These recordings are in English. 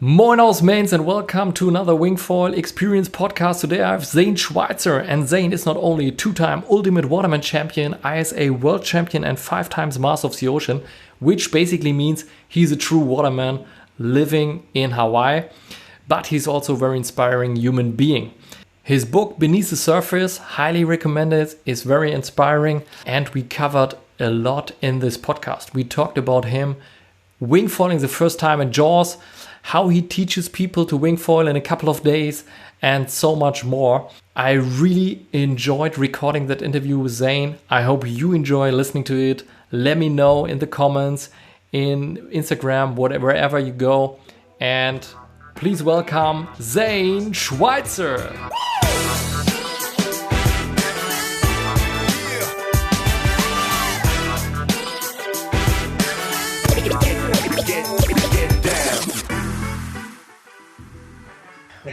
Moin mains and welcome to another Wingfoil Experience podcast. Today I have Zane Schweitzer, and Zane is not only a two-time Ultimate Waterman champion, ISA World Champion and 5 times Master of the Ocean, which basically means he's a true waterman living in Hawaii, but he's also a very inspiring human being. His book Beneath the Surface, highly recommended, is very inspiring, and we covered a lot in this podcast. We talked about him wingfoiling the first time in Jaws, how he teaches people to wingfoil in a couple of days, and so much more. I really enjoyed recording that interview with Zane. I hope you enjoy listening to it. Let me know in the comments, in Instagram, wherever you go. And please welcome Zane Schweitzer.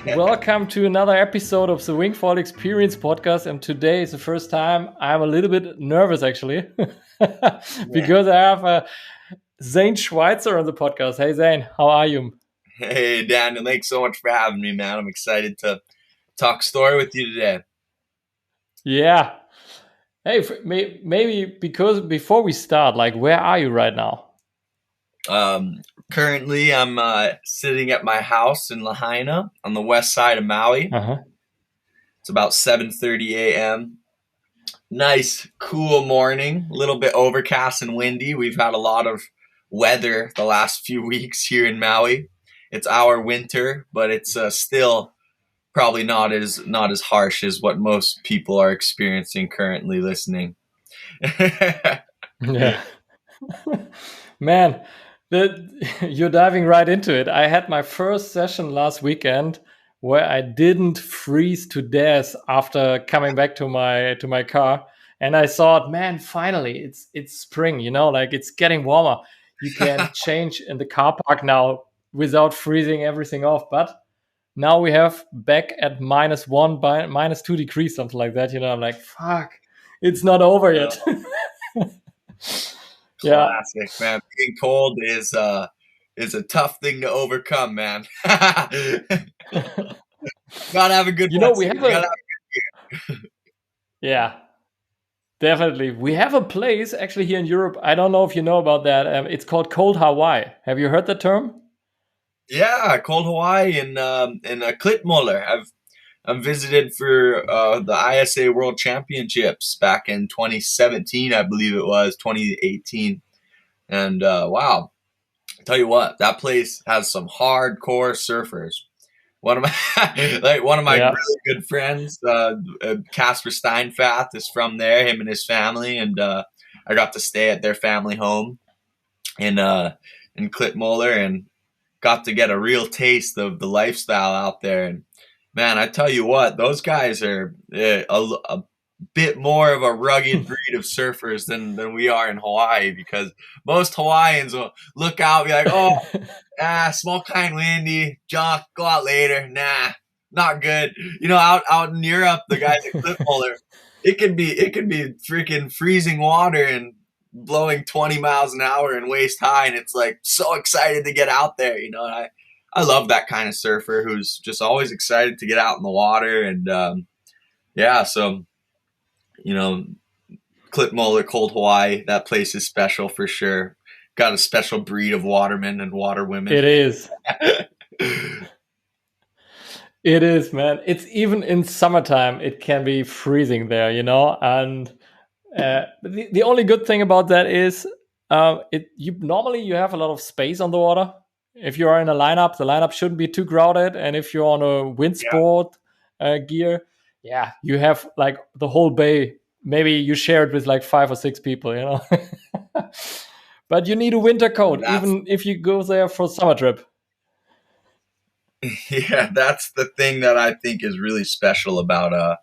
Welcome to another episode of the Wingfoil Experience podcast, and today is the first time I'm a little bit nervous actually because I have Zane Schweitzer on the podcast. Hey Zane, how are you? Hey Daniel, thanks so much for having me, man. I'm excited to talk story with you today. Yeah. Hey, maybe because before we start, like, where are you right now? Currently, I'm sitting at my house in Lahaina on the west side of Maui. It's about 7:30 a.m. Nice, cool morning. A little bit overcast and windy. We've had a lot of weather the last few weeks here in Maui. It's our winter, but it's still probably not as harsh as what most people are experiencing currently listening. Yeah. Man, you're diving right into it. I had my first session last weekend where I didn't freeze to death after coming back to my car, and I thought, man, finally it's spring, like it's getting warmer. You can change in the car park now without freezing everything off. But now we have back at -1 by -2 degrees, something like that. I'm like, fuck, it's not over yet. Yeah. Classic, man. Being cold is a tough thing to overcome, man. Gotta have a good Yeah, definitely. We have a place actually here in Europe. I don't know if you know about that. It's called Cold Hawaii. Have you heard that term? Yeah, Cold Hawaii in Klitmoller. I've visited for the ISA World Championships back in 2017, I believe it was 2018, and wow. Tell you what, that place has some hardcore surfers. One of my really good friends, Casper Steinfath, is from there. Him and his family, and I got to stay at their family home in Klitmoller and got to get a real taste of the lifestyle out there. And man, I tell you what, those guys are a bit more of a rugged breed of surfers than we are in Hawaii, because most Hawaiians will look out and be like, oh, small, kind, windy, junk, go out later. Nah, not good. Out in Europe, the guys at Klitmoller, it can be freaking freezing water and blowing 20 miles an hour and waist high, and it's like so excited to get out there. And I love that kind of surfer who's just always excited to get out in the water. And so Klitmoller, Cold Hawaii, that place is special for sure. Got a special breed of watermen and waterwomen. It is. It is, man. It's even in summertime, it can be freezing there, and the only good thing about that is normally you have a lot of space on the water. If you are in a lineup, the lineup shouldn't be too crowded. And if you're on a wind sport gear, you have like the whole bay. Maybe you share it with like 5 or 6 people, But you need a winter coat, even if you go there for a summer trip. Yeah, that's the thing that I think is really special about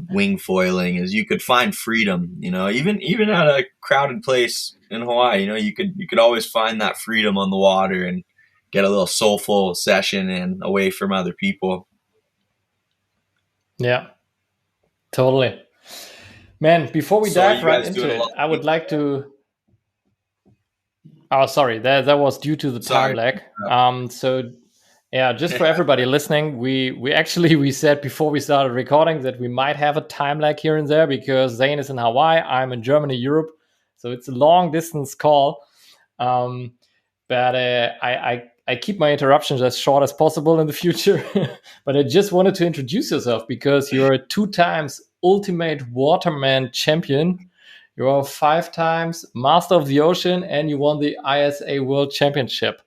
wing foiling, is you could find freedom, even at a crowded place in Hawaii. You could always find that freedom on the water and get a little soulful session and away from other people. Yeah, totally. Man, before we dive right into it, I would like to Oh, sorry, that was due to the time Sorry. lag. So yeah, just for everybody listening, we actually we said before we started recording that we might have a time lag here and there because Zane is in Hawaii, I'm in Germany, Europe, so it's a long distance call. Um, but I keep my interruptions as short as possible in the future. But I just wanted to introduce yourself because you're a 2 times Ultimate Waterman champion. You're 5 times Master of the Ocean, and you won the ISA World Championship.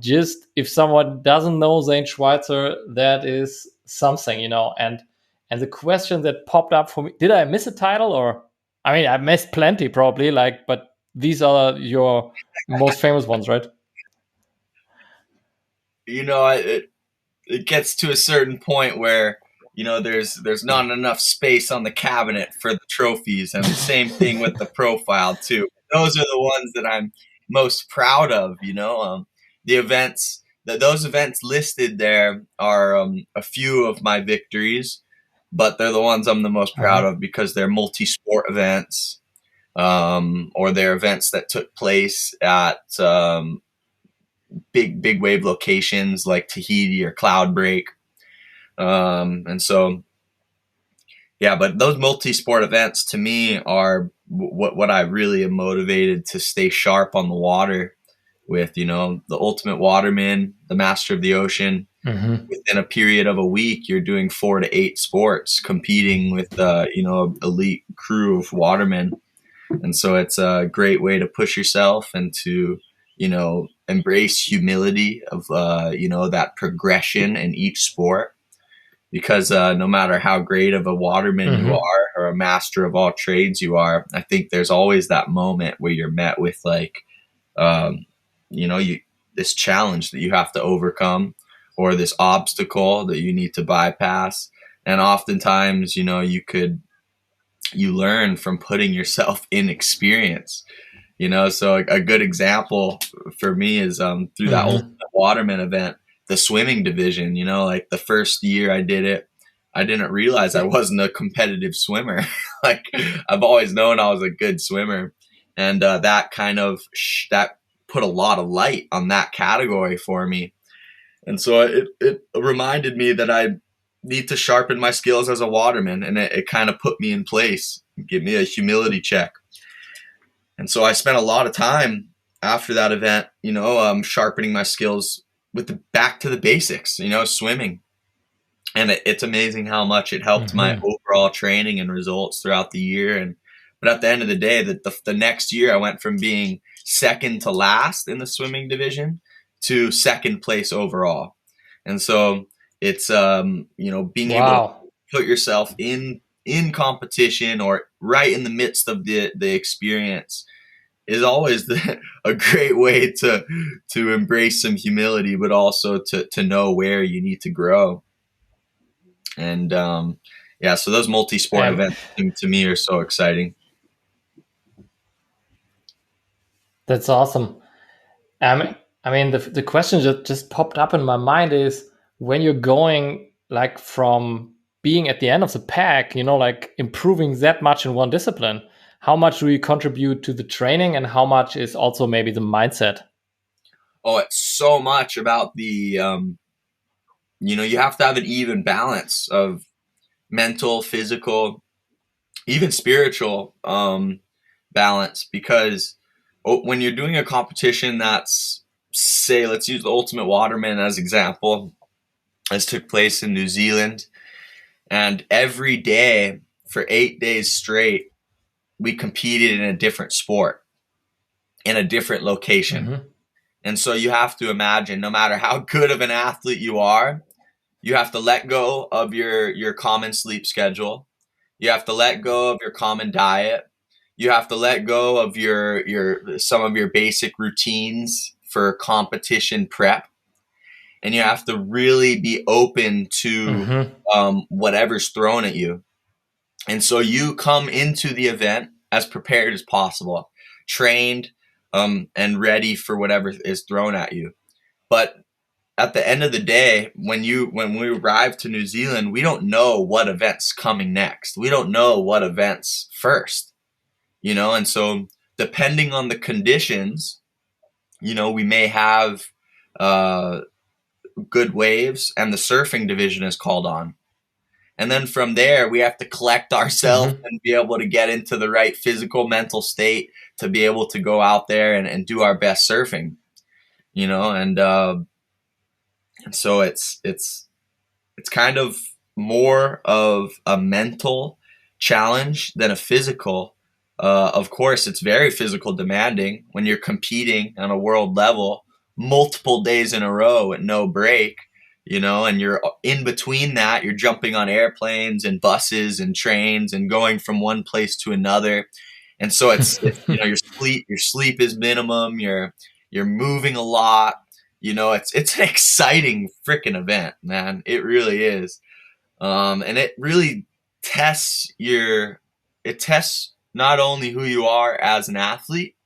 Just if someone doesn't know Zane Schweitzer, that is something, you know. And the question that popped up for me: did I miss a title, or I mean, I missed plenty probably, like, but these are your most famous ones, right? It gets to a certain point where there's not enough space on the cabinet for the trophies, and the same thing with the profile too. Those are the ones that I'm most proud of. The events those events listed there are a few of my victories, but they're the ones I'm the most proud of because they're multi-sport events, or they're events that took place at big wave locations like Tahiti or Cloudbreak. And so, yeah, but those multi-sport events to me are what I really am motivated to stay sharp on the water with, the ultimate waterman, the master of the ocean. Within a period of a week, you're doing 4 to 8 sports, competing with, elite crew of watermen. And so it's a great way to push yourself and to, embrace humility of, that progression in each sport. Because no matter how great of a waterman you are or a master of all trades you are, I think there's always that moment where you're met with this challenge that you have to overcome, or this obstacle that you need to bypass. And oftentimes, you learn from putting yourself in experience. So a good example for me is through that Ultimate Waterman event, the swimming division. Like the first year I did it, I didn't realize I wasn't a competitive swimmer. Like I've always known I was a good swimmer, and that kind of that put a lot of light on that category for me. And so it reminded me that I need to sharpen my skills as a waterman, and it kind of put me in place, give me a humility check. And so I spent a lot of time after that event, sharpening my skills with back to the basics, swimming. And it's amazing how much it helped my overall training and results throughout the year. But at the end of the day, the next year I went from being second to last in the swimming division to second place overall. And so it's, being able to put yourself in competition or right in the midst of the experience is always a great way to embrace some humility, but also to know where you need to grow. And so those multi-sport events to me are so exciting. That's awesome. I mean, the question that just popped up in my mind is, when you're going like from being at the end of the pack, like improving that much in one discipline, how much do you contribute to the training, and how much is also maybe the mindset? Oh, it's so much about the, you have to have an even balance of mental, physical, even spiritual balance, because when you're doing a competition that's, say, let's use the Ultimate Waterman as example, as took place in New Zealand, and every day for 8 days straight, we competed in a different sport, in a different location. And so you have to imagine, no matter how good of an athlete you are, you have to let go of your common sleep schedule. You have to let go of your common diet. You have to let go of some of your basic routines for competition prep. And you have to really be open to whatever's thrown at you. And so you come into the event as prepared as possible, trained and ready for whatever is thrown at you. But at the end of the day, when we arrive to New Zealand, we don't know what event's coming next. We don't know what event's first, and so depending on the conditions, we may have good waves and the surfing division is called on. And then from there, we have to collect ourselves and be able to get into the right physical, mental state to be able to go out there and do our best surfing, and so it's kind of more of a mental challenge than a physical. Of course, it's very physical demanding when you're competing on a world level multiple days in a row at no break, and you're in between that, you're jumping on airplanes and buses and trains and going from one place to another. And so it's your sleep is minimum. You're moving a lot. It's an exciting freaking event, man. It really is. And it really tests not only who you are as an athlete,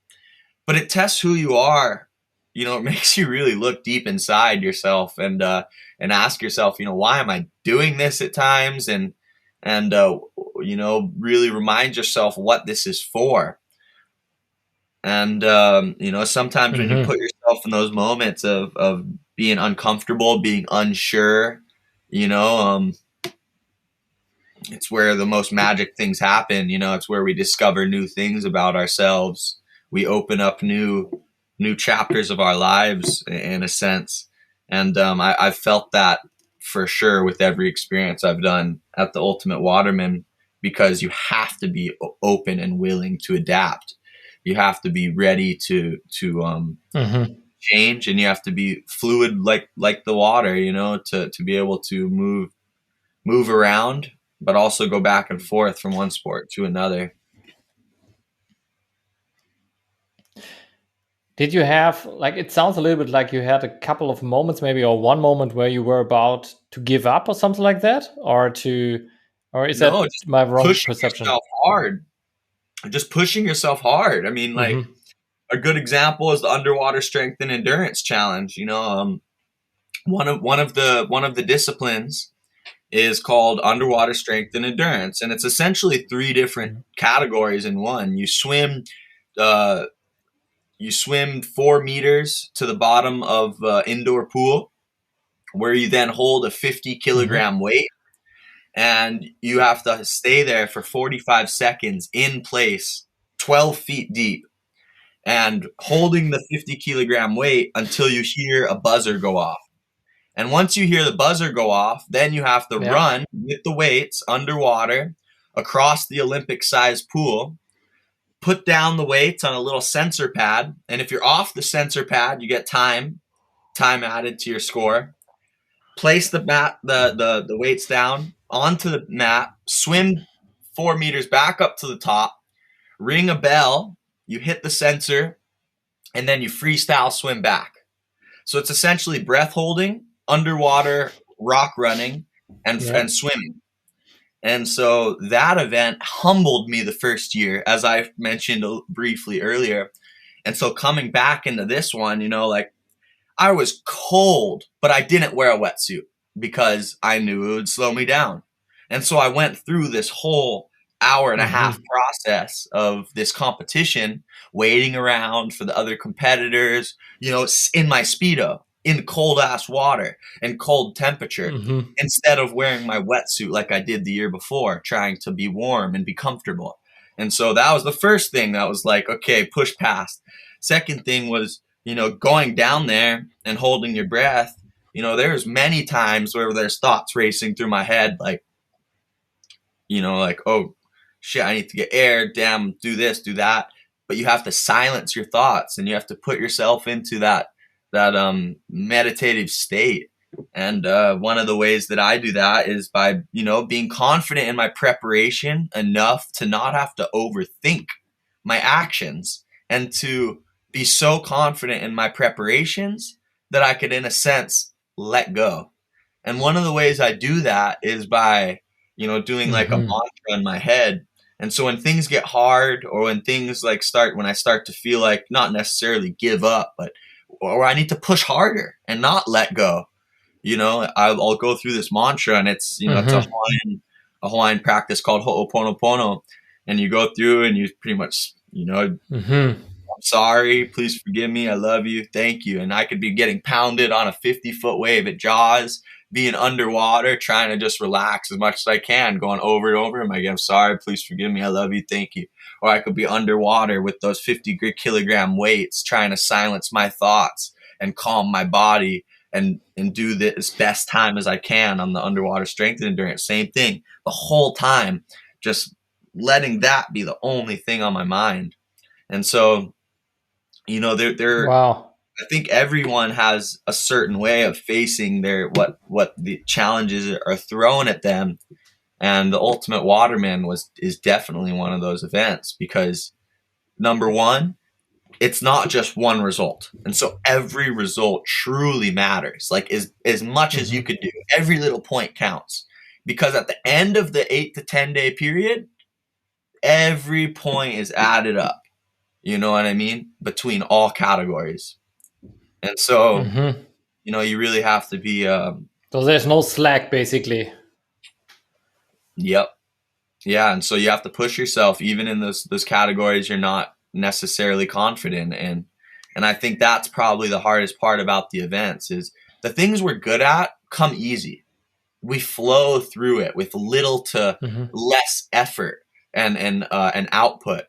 but it tests who you are. It makes you really look deep inside yourself and ask yourself, why am I doing this at times? And really remind yourself what this is for. And, sometimes when you put yourself in those moments of being uncomfortable, being unsure, it's where the most magic things happen. It's where we discover new things about ourselves. We open up new chapters of our lives in a sense. And I've felt that for sure with every experience I've done at the Ultimate Waterman, because you have to be open and willing to adapt. You have to be ready to change, and you have to be fluid like the water, to be able to move around, but also go back and forth from one sport to another. Did you have, it sounds a little bit like you had a couple of moments maybe, or one moment where you were about to give up or something like that? Or is that my wrong perception? Just pushing yourself hard. I mean, a good example is the underwater strength and endurance challenge. One of the disciplines is called underwater strength and endurance, and it's essentially 3 different categories in one. You swim 4 meters to the bottom of an indoor pool, where you then hold a 50 kilogram weight, and you have to stay there for 45 seconds in place, 12 feet deep, and holding the 50 kilogram weight until you hear a buzzer go off. And once you hear the buzzer go off, then you have to run with the weights underwater across the Olympic-sized pool, put down the weights on a little sensor pad, and if you're off the sensor pad, you get time added to your score. Place the weights down onto the mat, swim 4 meters back up to the top, ring a bell, you hit the sensor, and then you freestyle swim back. So it's essentially breath holding, underwater rock running, and swimming. And so that event humbled me the first year, as I mentioned briefly earlier. And so coming back into this one, I was cold, but I didn't wear a wetsuit because I knew it would slow me down. And so I went through this whole hour and a half process of this competition, waiting around for the other competitors, in my Speedo, in cold ass water and cold temperature, instead of wearing my wetsuit like I did the year before, trying to be warm and be comfortable. And so that was the first thing that was like, okay, push past. Second thing was, going down there and holding your breath. There's many times where there's thoughts racing through my head, like, oh shit, I need to get air, damn, do this, do that. But you have to silence your thoughts, and you have to put yourself into that meditative state. And one of the ways that I do that is by, being confident in my preparation enough to not have to overthink my actions, and to be so confident in my preparations that I could, in a sense, let go. And one of the ways I do that is by, doing like a mantra in my head. And so when things get hard, or when things when I start to feel like not necessarily give up, but or I need to push harder and not let go, I'll go through this mantra, and it's, it's a Hawaiian practice called Ho'oponopono. And you go through and you pretty much, sorry, please forgive me, I love you, thank you. And I could be getting pounded on a 50-foot wave at Jaws, being underwater, trying to just relax as much as I can, going over and over. I'm sorry, please forgive me, I love you, thank you. Or I could be underwater with those 50-kilogram weights, trying to silence my thoughts and calm my body and do this best time as I can on the underwater strength and endurance. Same thing the whole time, just letting that be the only thing on my mind. And so, you know, Wow. I think everyone has a certain way of facing their what the challenges are thrown at them, and the Ultimate Waterman is definitely one of those events, because number one, it's not just one result, and so every result truly matters. Like as much as you could do, every little point counts, because at the end of the 8 to 10 day period, every point is added up. You know what I mean? Between all categories. And so, you know, you really have to be. So there's no slack, basically. Yep. Yeah. And so you have to push yourself, even in those categories you're not necessarily confident in. And I think that's probably the hardest part about the events, is the things we're good at come easy. We flow through it with little to less effort and output.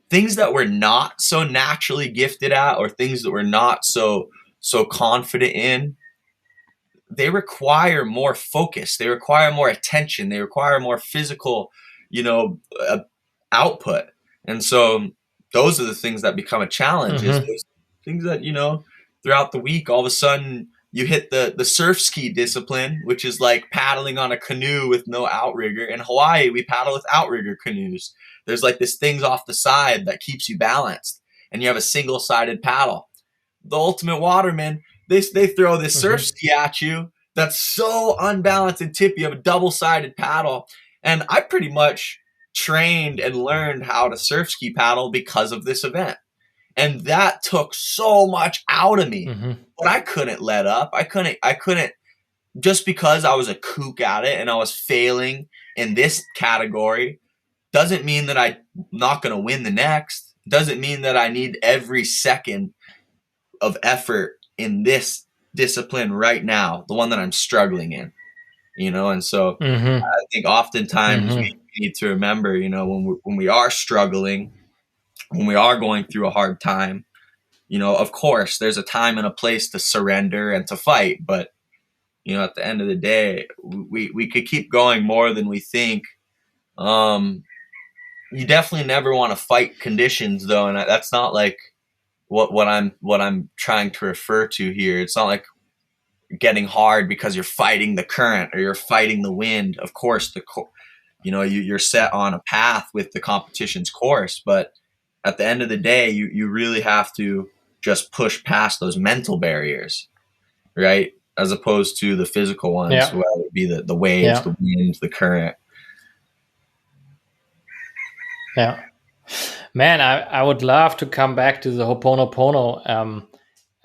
Things that we're not so naturally gifted at, or things that we're not so confident in, they require more focus. They require more attention. They require more physical, you know, output. And so those are the things that become a challenge. Is those things that, you know, throughout the week, all of a sudden you hit the surf ski discipline, which is like paddling on a canoe with no outrigger. In Hawaii, we paddle with outrigger canoes. There's like this things off the side that keeps you balanced, and you have a single-sided paddle. The Ultimate Waterman, they throw this surf ski at you that's so unbalanced and tippy. You have a double-sided paddle. And I pretty much trained and learned how to surf ski paddle because of this event. And that took so much out of me. But I couldn't let up. I couldn't, just because I was a kook at it and I was failing in this category, doesn't mean that I'm not going to win the next. Doesn't mean that I need every second of effort in this discipline right now, the one that I'm struggling in, you know? And so I think oftentimes we need to remember, you know, when we are struggling, when we are going through a hard time, you know, of course there's a time and a place to surrender and to fight. But, you know, at the end of the day, we could keep going more than we think. You definitely never want to fight conditions, though. And that's not like what I'm trying to refer to here. It's not like getting hard because you're fighting the current or you're fighting the wind. Of course, you know, you're set on a path with the competition's course, but at the end of the day, you really have to just push past those mental barriers, right? As opposed to the physical ones, whether it be the waves, the wind, the current. Yeah. Man, I would love to come back to the Ho'oponopono.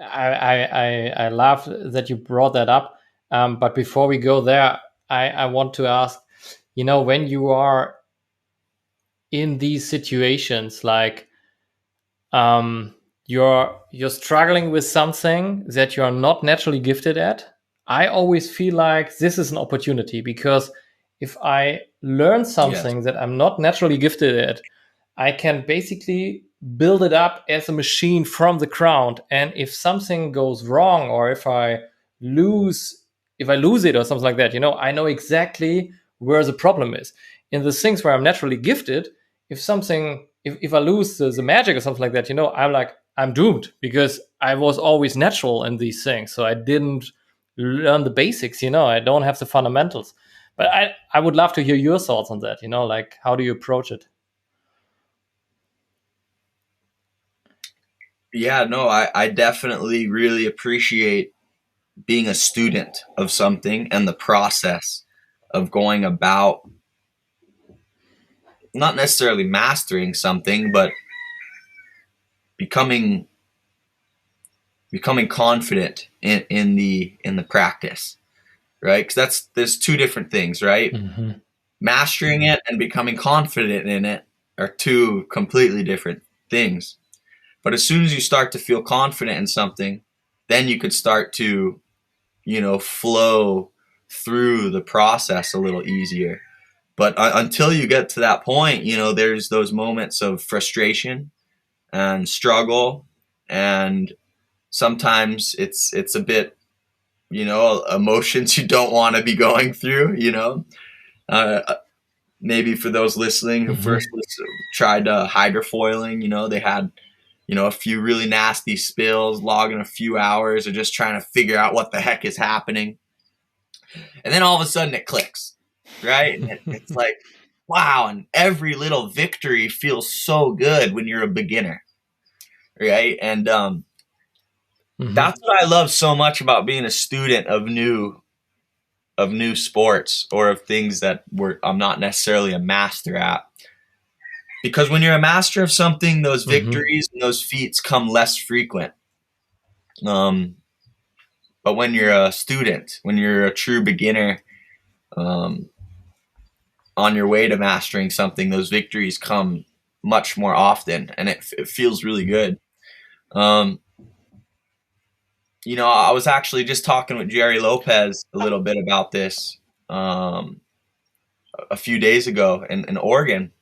I love that you brought that up. But before we go there, I want to ask, you know, when you are in these situations, like you're struggling with something that you're not naturally gifted at, I always feel like this is an opportunity, because if I learn something that I'm not naturally gifted at, I can basically build it up as a machine from the ground. And if something goes wrong, or if I lose it or something like that, you know, I know exactly where the problem is. In the things where I'm naturally gifted, if I lose the magic or something like that, you know, I'm doomed, because I was always natural in these things. So I didn't learn the basics, you know, I don't have the fundamentals. But I would love to hear your thoughts on that, you know, like, how do you approach it? Yeah, no, I definitely really appreciate being a student of something and the process of going about not necessarily mastering something, but becoming confident in the practice, right? Because there's two different things, right? Mastering it and becoming confident in it are two completely different things. But as soon as you start to feel confident in something, then you could start to, flow through the process a little easier. But until you get to that point, there's those moments of frustration and struggle, and sometimes it's a bit, emotions you don't want to be going through, maybe for those listening who first tried hydrofoiling, they had, a few really nasty spills, logging a few hours of just trying to figure out what the heck is happening. And then all of a sudden it clicks, right? And it's like, wow. And every little victory feels so good when you're a beginner, right? And that's what I love so much about being a student of new sports, or of things that I'm not necessarily a master at. Because when you're a master of something, those victories and those feats come less frequent. But when you're a student, when you're a true beginner, on your way to mastering something, those victories come much more often, and it feels really good. I was actually just talking with Gerry Lopez a little bit about this a few days ago in Oregon.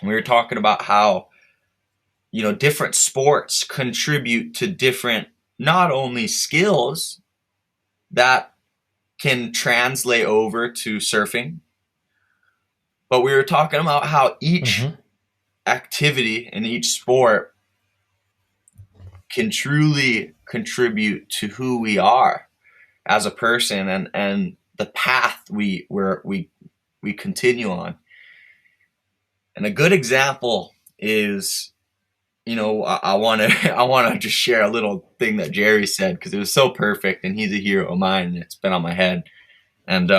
We were talking about how, different sports contribute to different, not only skills that can translate over to surfing, but we were talking about how each activity in each sport can truly contribute to who we are as a person, and the path we continue on. And a good example is, I want to just share a little thing that Gerry said, because it was so perfect, and he's a hero of mine, and it's been on my head. And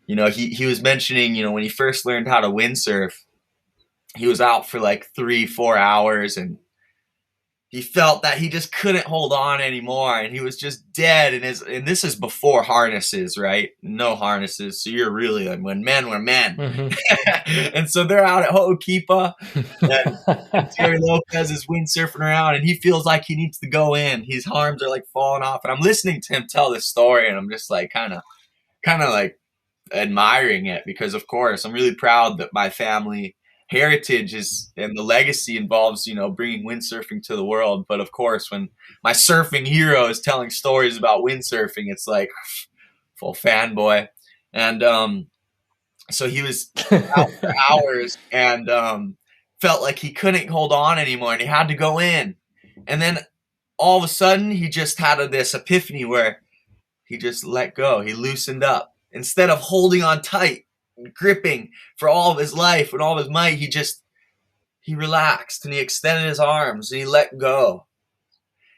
he was mentioning, when he first learned how to windsurf, he was out for like 3-4 hours, and he felt that he just couldn't hold on anymore, and he was just dead. And this is before harnesses, right? No harnesses. So you're really like, when men were men. And so they're out at Ho'okipa, and Gerry Lopez is windsurfing around, and he feels like he needs to go in. His arms are like falling off. And I'm listening to him tell this story, and I'm just like kind of like admiring it, because of course I'm really proud that my family heritage is, and the legacy involves, bringing windsurfing to the world. But of course, when my surfing hero is telling stories about windsurfing, it's like full fanboy. And so he was out for hours, and felt like he couldn't hold on anymore, and he had to go in. And then all of a sudden he just had this epiphany where he just let go. He loosened up. Instead of holding on tight, gripping for all of his life and all of his might, he relaxed, and he extended his arms, and he let go.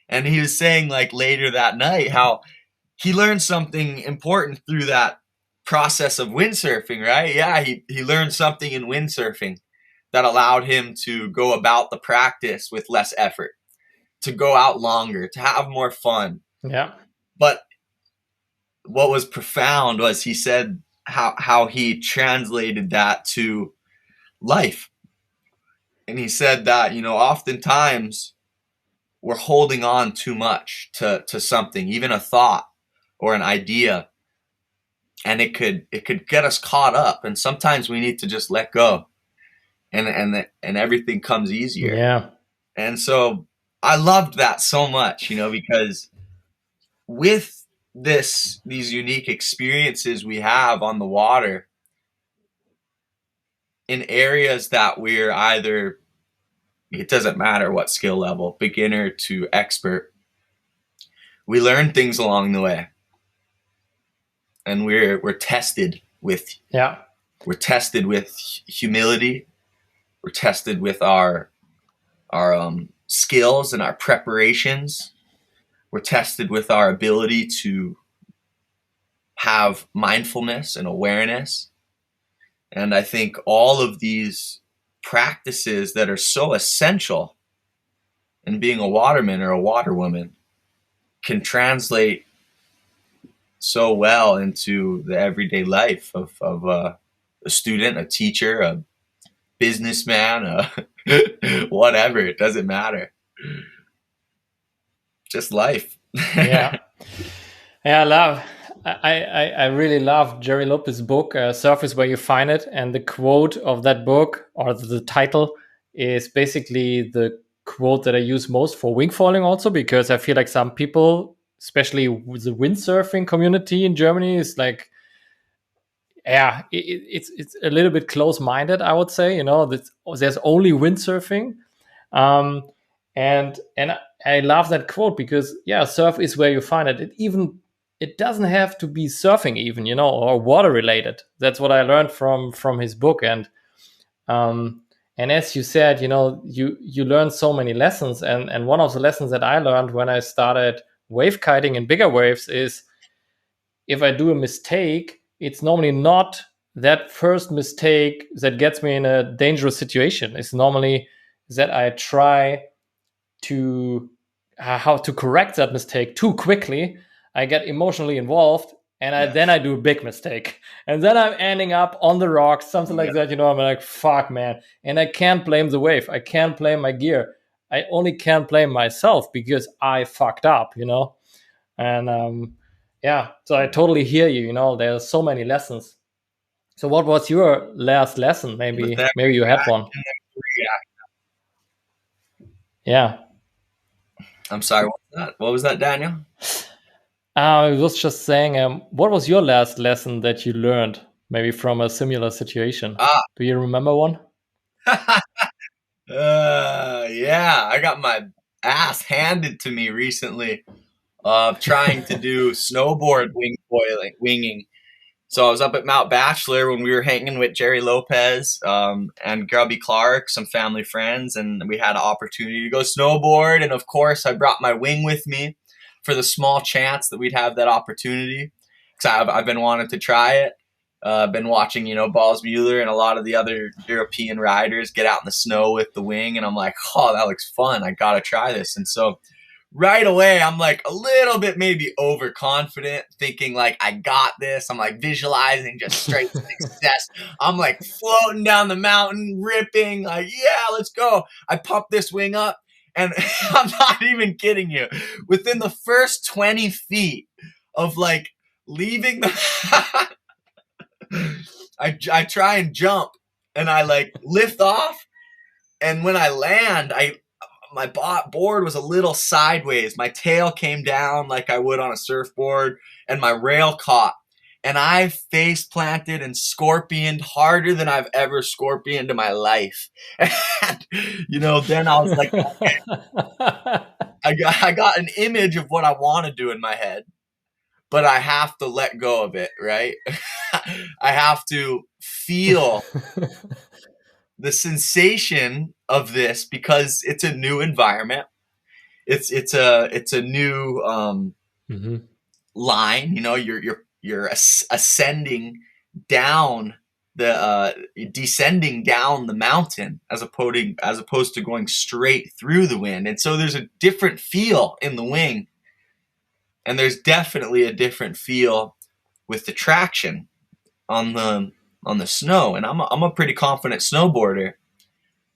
And he was saying, like, later that night, how he learned something important through that process of windsurfing, right? Yeah, he learned something in windsurfing that allowed him to go about the practice with less effort, to go out longer, to have more fun. Yeah. But what was profound was, he said how he translated that to life. And he said that, oftentimes we're holding on too much to something, even a thought or an idea, and it could get us caught up. And sometimes we need to just let go, and everything comes easier. Yeah. And so I loved that so much, because with these unique experiences we have on the water, in areas that we're either, it doesn't matter what skill level, beginner to expert, we learn things along the way, and we're tested with we're tested with humility. We're tested with our skills and our preparations. We're tested with our ability to have mindfulness and awareness. And I think all of these practices that are so essential in being a waterman or a waterwoman can translate so well into the everyday life of a student, a teacher, a businessman, whatever. It doesn't matter. Just life. Yeah. Yeah, I really love Gerry Lopez's book, Surf is Where You Find It. And the quote of that book, or the title, is basically the quote that I use most for wingfoiling also, because I feel like some people, especially with the windsurfing community in Germany, is like, yeah, it's a little bit close-minded, I would say. There's only windsurfing. Um, and I love that quote because, yeah, surf is where you find it. It doesn't have to be surfing even, or water related. That's what I learned from his book. And as you said, you learn so many lessons. And one of the lessons that I learned when I started wave kiting in bigger waves is, if I do a mistake, it's normally not that first mistake that gets me in a dangerous situation. It's normally that I try to how to correct that mistake too quickly. I get emotionally involved, and then I do a big mistake, and then I'm ending up on the rocks, something like that. I'm like, fuck, man, and I can't blame the wave. I can't blame my gear. I only can't blame myself because I fucked up. And yeah, so I totally hear you. There's so many lessons. So what was your last lesson? Maybe you had one. Yeah. I'm sorry. What was that, Daniel? I was just saying, what was your last lesson that you learned, maybe from a similar situation? Do you remember one? Yeah, I got my ass handed to me recently, trying to do snowboard winging. So I was up at Mount Bachelor when we were hanging with Gerry Lopez and Grubby Clark, some family friends, and we had an opportunity to go snowboard. And of course, I brought my wing with me for the small chance that we'd have that opportunity. Because I've been wanting to try it. Been watching, Balls Mueller and a lot of the other European riders get out in the snow with the wing. And I'm like, oh, that looks fun. I got to try this. And so right away, I'm like a little bit maybe overconfident, thinking like, I got this. I'm like visualizing just straight success. I'm like floating down the mountain, ripping, like, yeah, let's go. I pump this wing up, and I'm not even kidding you. Within the first 20 feet of like leaving the, I try and jump, and I like lift off. And when I land, my board was a little sideways. My tail came down like I would on a surfboard, and my rail caught. And I face planted and scorpioned harder than I've ever scorpioned in my life. And, then I was like, okay, I got an image of what I want to do in my head, but I have to let go of it, right? I have to feel the sensation of this because it's a new environment. It's a new line. You're ascending down descending down the mountain as opposed to going straight through the wind. And so there's a different feel in the wing, and there's definitely a different feel with the traction on the snow. And I'm a pretty confident snowboarder.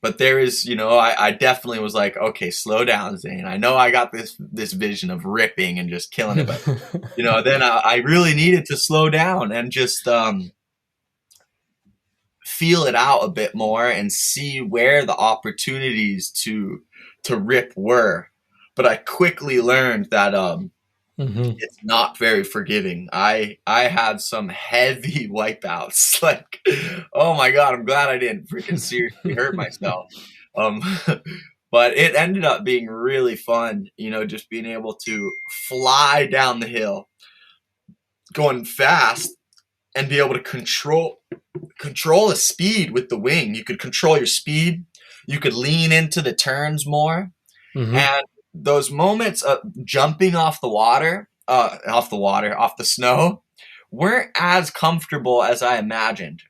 But there is, I definitely was like, okay, slow down, Zane. I know I got this vision of ripping and just killing it, but then I really needed to slow down and just feel it out a bit more and see where the opportunities to rip were. But I quickly learned that it's not very forgiving. I had some heavy wipeouts. Like, oh my God, I'm glad I didn't freaking seriously hurt myself. But it ended up being really fun, just being able to fly down the hill, going fast, and be able to control the speed with the wing. You could control your speed. You could lean into the turns more. And those moments of jumping off the snow weren't as comfortable as I imagined.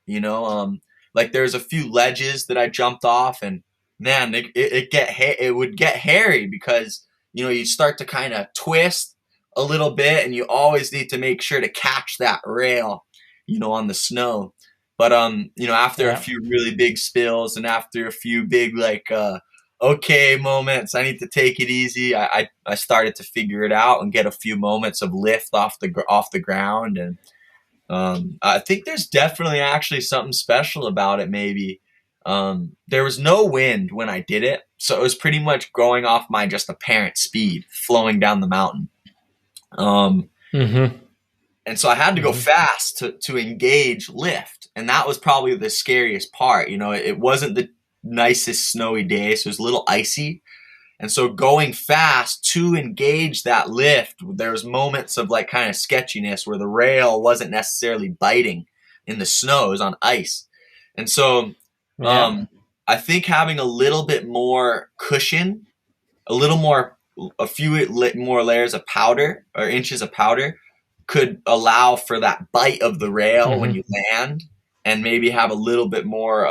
Like there's a few ledges that I jumped off, and man, it would get hairy because you start to kind of twist a little bit, and you always need to make sure to catch that rail, on the snow. But after a few really big spills and after a few big okay moments. I need to take it easy. I started to figure it out and get a few moments of lift off the ground, and I think there's definitely actually something special about it. Maybe there was no wind when I did it, so it was pretty much going off my just apparent speed flowing down the mountain. Mm-hmm. And so I had to go fast to engage lift, and that was probably the scariest part. You know, it wasn't the nicest snowy day, so it was a little icy. And so going fast to engage that lift, there was moments of like kind of sketchiness where the rail wasn't necessarily biting in the snow, it was on ice. And so I think having a little bit more cushion, a few more layers of powder or inches of powder could allow for that bite of the rail when you land, and maybe have a little bit more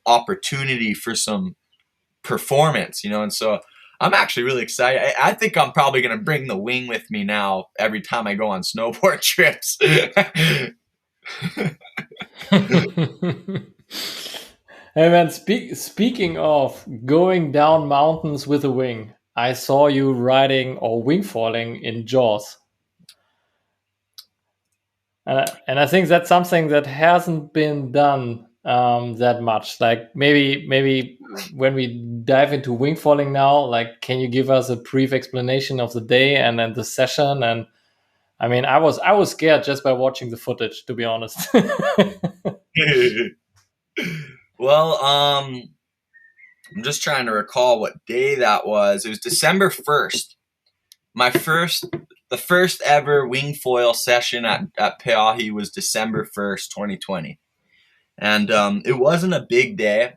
opportunity for some performance, you know. And so I'm actually really excited. I think I'm probably going to bring the wing with me now every time I go on snowboard trips. Hey man, speaking of going down mountains with a wing, I saw you riding or wingfoiling in Jaws. And I think that's something that hasn't been done that much. Like maybe when we dive into wingfoiling now, like can you give us a brief explanation of the day and then the session? And I mean, I was scared just by watching the footage, to be honest. Well, I'm just trying to recall what day that was. It was December 1st. The first ever wingfoil session at Pe'ahi was December 1st, 2020. And it wasn't a big day.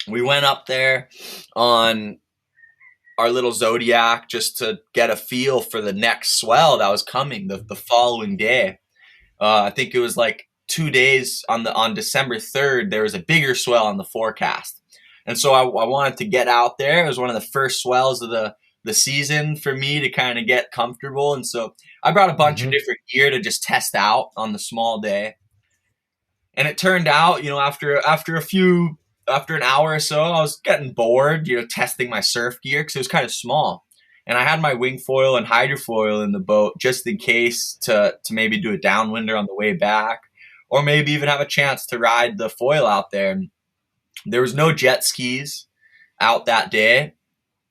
We went up there on our little Zodiac just to get a feel for the next swell that was coming the following day. I think it was like 2 days on December 3rd, there was a bigger swell on the forecast. And so I wanted to get out there. It was one of the first swells of the season for me to kind of get comfortable. And so I brought a bunch of different gear to just test out on the small day. And it turned out, you know, after an hour or so, I was getting bored, you know, testing my surf gear because it was kind of small. And I had my wingfoil and hydrofoil in the boat just in case to maybe do a downwinder on the way back, or maybe even have a chance to ride the foil out there. And there was no jet skis out that day.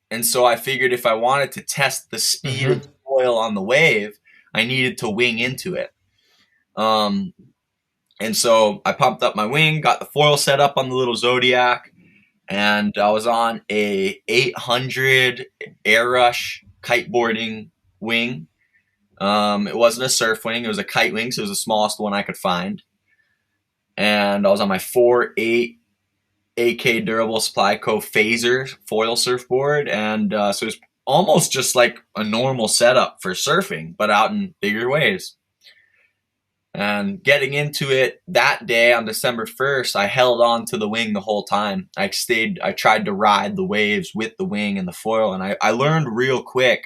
And so I figured if I wanted to test the speed of the foil on the wave, I needed to wing into it. And so I pumped up my wing, got the foil set up on the little Zodiac, and I was on a 800 Air Rush kiteboarding wing. It wasn't a surf wing, it was a kite wing, so it was the smallest one I could find. And I was on my 4.8 AK Durable Supply Co. Phaser foil surfboard, and so it was almost just like a normal setup for surfing, but out in bigger waves. And getting into it that day on December 1st, I held on to the wing the whole time. I tried to ride the waves with the wing and the foil, and I learned real quick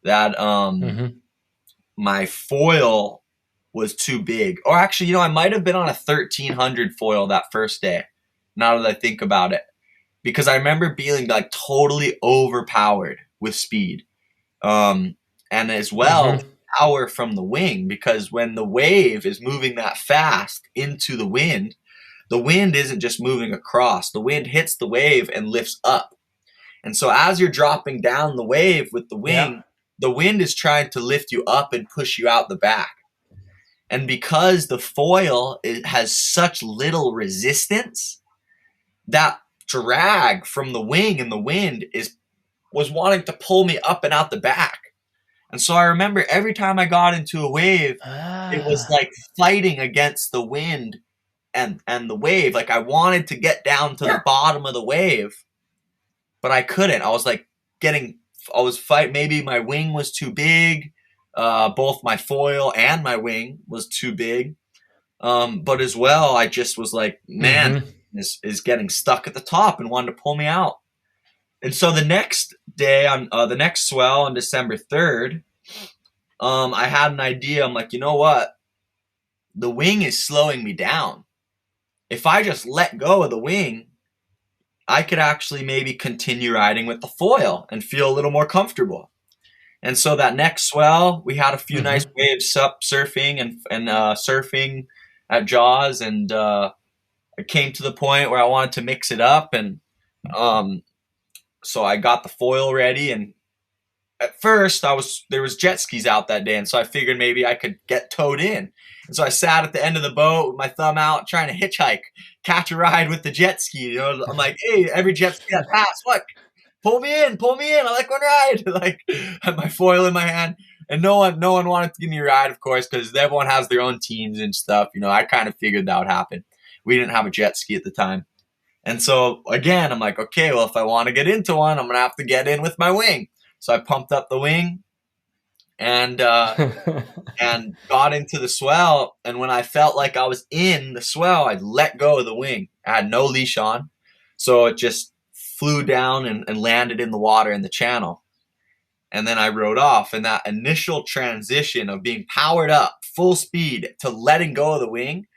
that my foil was too big. Or actually, you know, I might have been on a 1300 foil that first day, now that I think about it, because I remember being like totally overpowered with speed, and as well power from the wing, because when the wave is moving that fast into the wind isn't just moving across. The wind hits the wave and lifts up, and so as you're dropping down the wave with the wing, the wind is trying to lift you up and push you out the back. And because the foil has such little resistance, that drag from the wing and the wind was wanting to pull me up and out the back. And so I remember every time I got into a wave, it was like fighting against the wind and the wave. Like I wanted to get down to the bottom of the wave, but I couldn't. I was like maybe my wing was too big. Both my foil and my wing was too big. But as well, I just was like, man, is getting stuck at the top and wanted to pull me out. And so the next day on the next swell on December 3rd, I had an idea. I'm like, you know what? The wing is slowing me down. If I just let go of the wing, I could actually maybe continue riding with the foil and feel a little more comfortable. And so that next swell, we had a few nice waves up surfing and surfing at Jaws, and it came to the point where I wanted to mix it up, and so I got the foil ready. And at first, there was jet skis out that day, and so I figured maybe I could get towed in. And so I sat at the end of the boat with my thumb out, trying to hitchhike, catch a ride with the jet ski. You know, I'm like, hey, every jet ski that passed, what? Pull me in. I like one ride. Like, had my foil in my hand, and no one wanted to give me a ride, of course, because everyone has their own teams and stuff. You know, I kind of figured that would happen. We didn't have a jet ski at the time. And so again, I'm like, okay, well, if I want to get into one, I'm going to have to get in with my wing. So I pumped up the wing and and got into the swell. And when I felt like I was in the swell, I let go of the wing. I had no leash on. So it just flew down and landed in the water in the channel. And then I rode off. And that initial transition of being powered up full speed to letting go of the wing,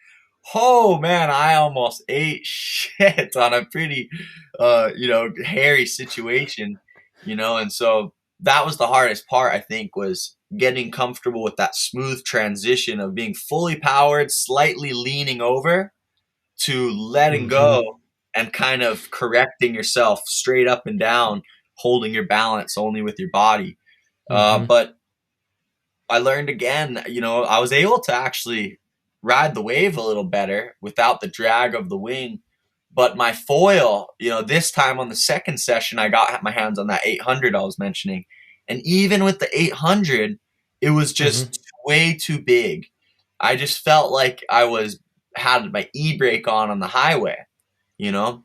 oh man, I almost ate shit on a pretty, hairy situation, and so that was the hardest part, I think, was getting comfortable with that smooth transition of being fully powered, slightly leaning over to letting go and kind of correcting yourself straight up and down, holding your balance only with your body. But I learned again, I was able to actually ride the wave a little better without the drag of the wing. But my foil, this time on the second session, I got my hands on that 800 I was mentioning. And even with the 800, it was just way too big. I just felt like I had my e-brake on the highway, and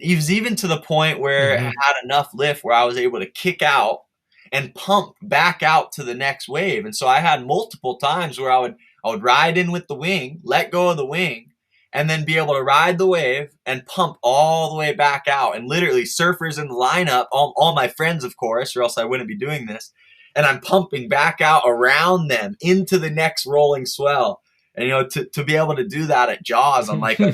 it was even to the point where it had enough lift where I was able to kick out and pump back out to the next wave. And so I had multiple times where I would ride in with the wing, let go of the wing, and then be able to ride the wave and pump all the way back out. And literally surfers in the lineup, all my friends, of course, or else I wouldn't be doing this. And I'm pumping back out around them into the next rolling swell. And, to be able to do that at Jaws on like a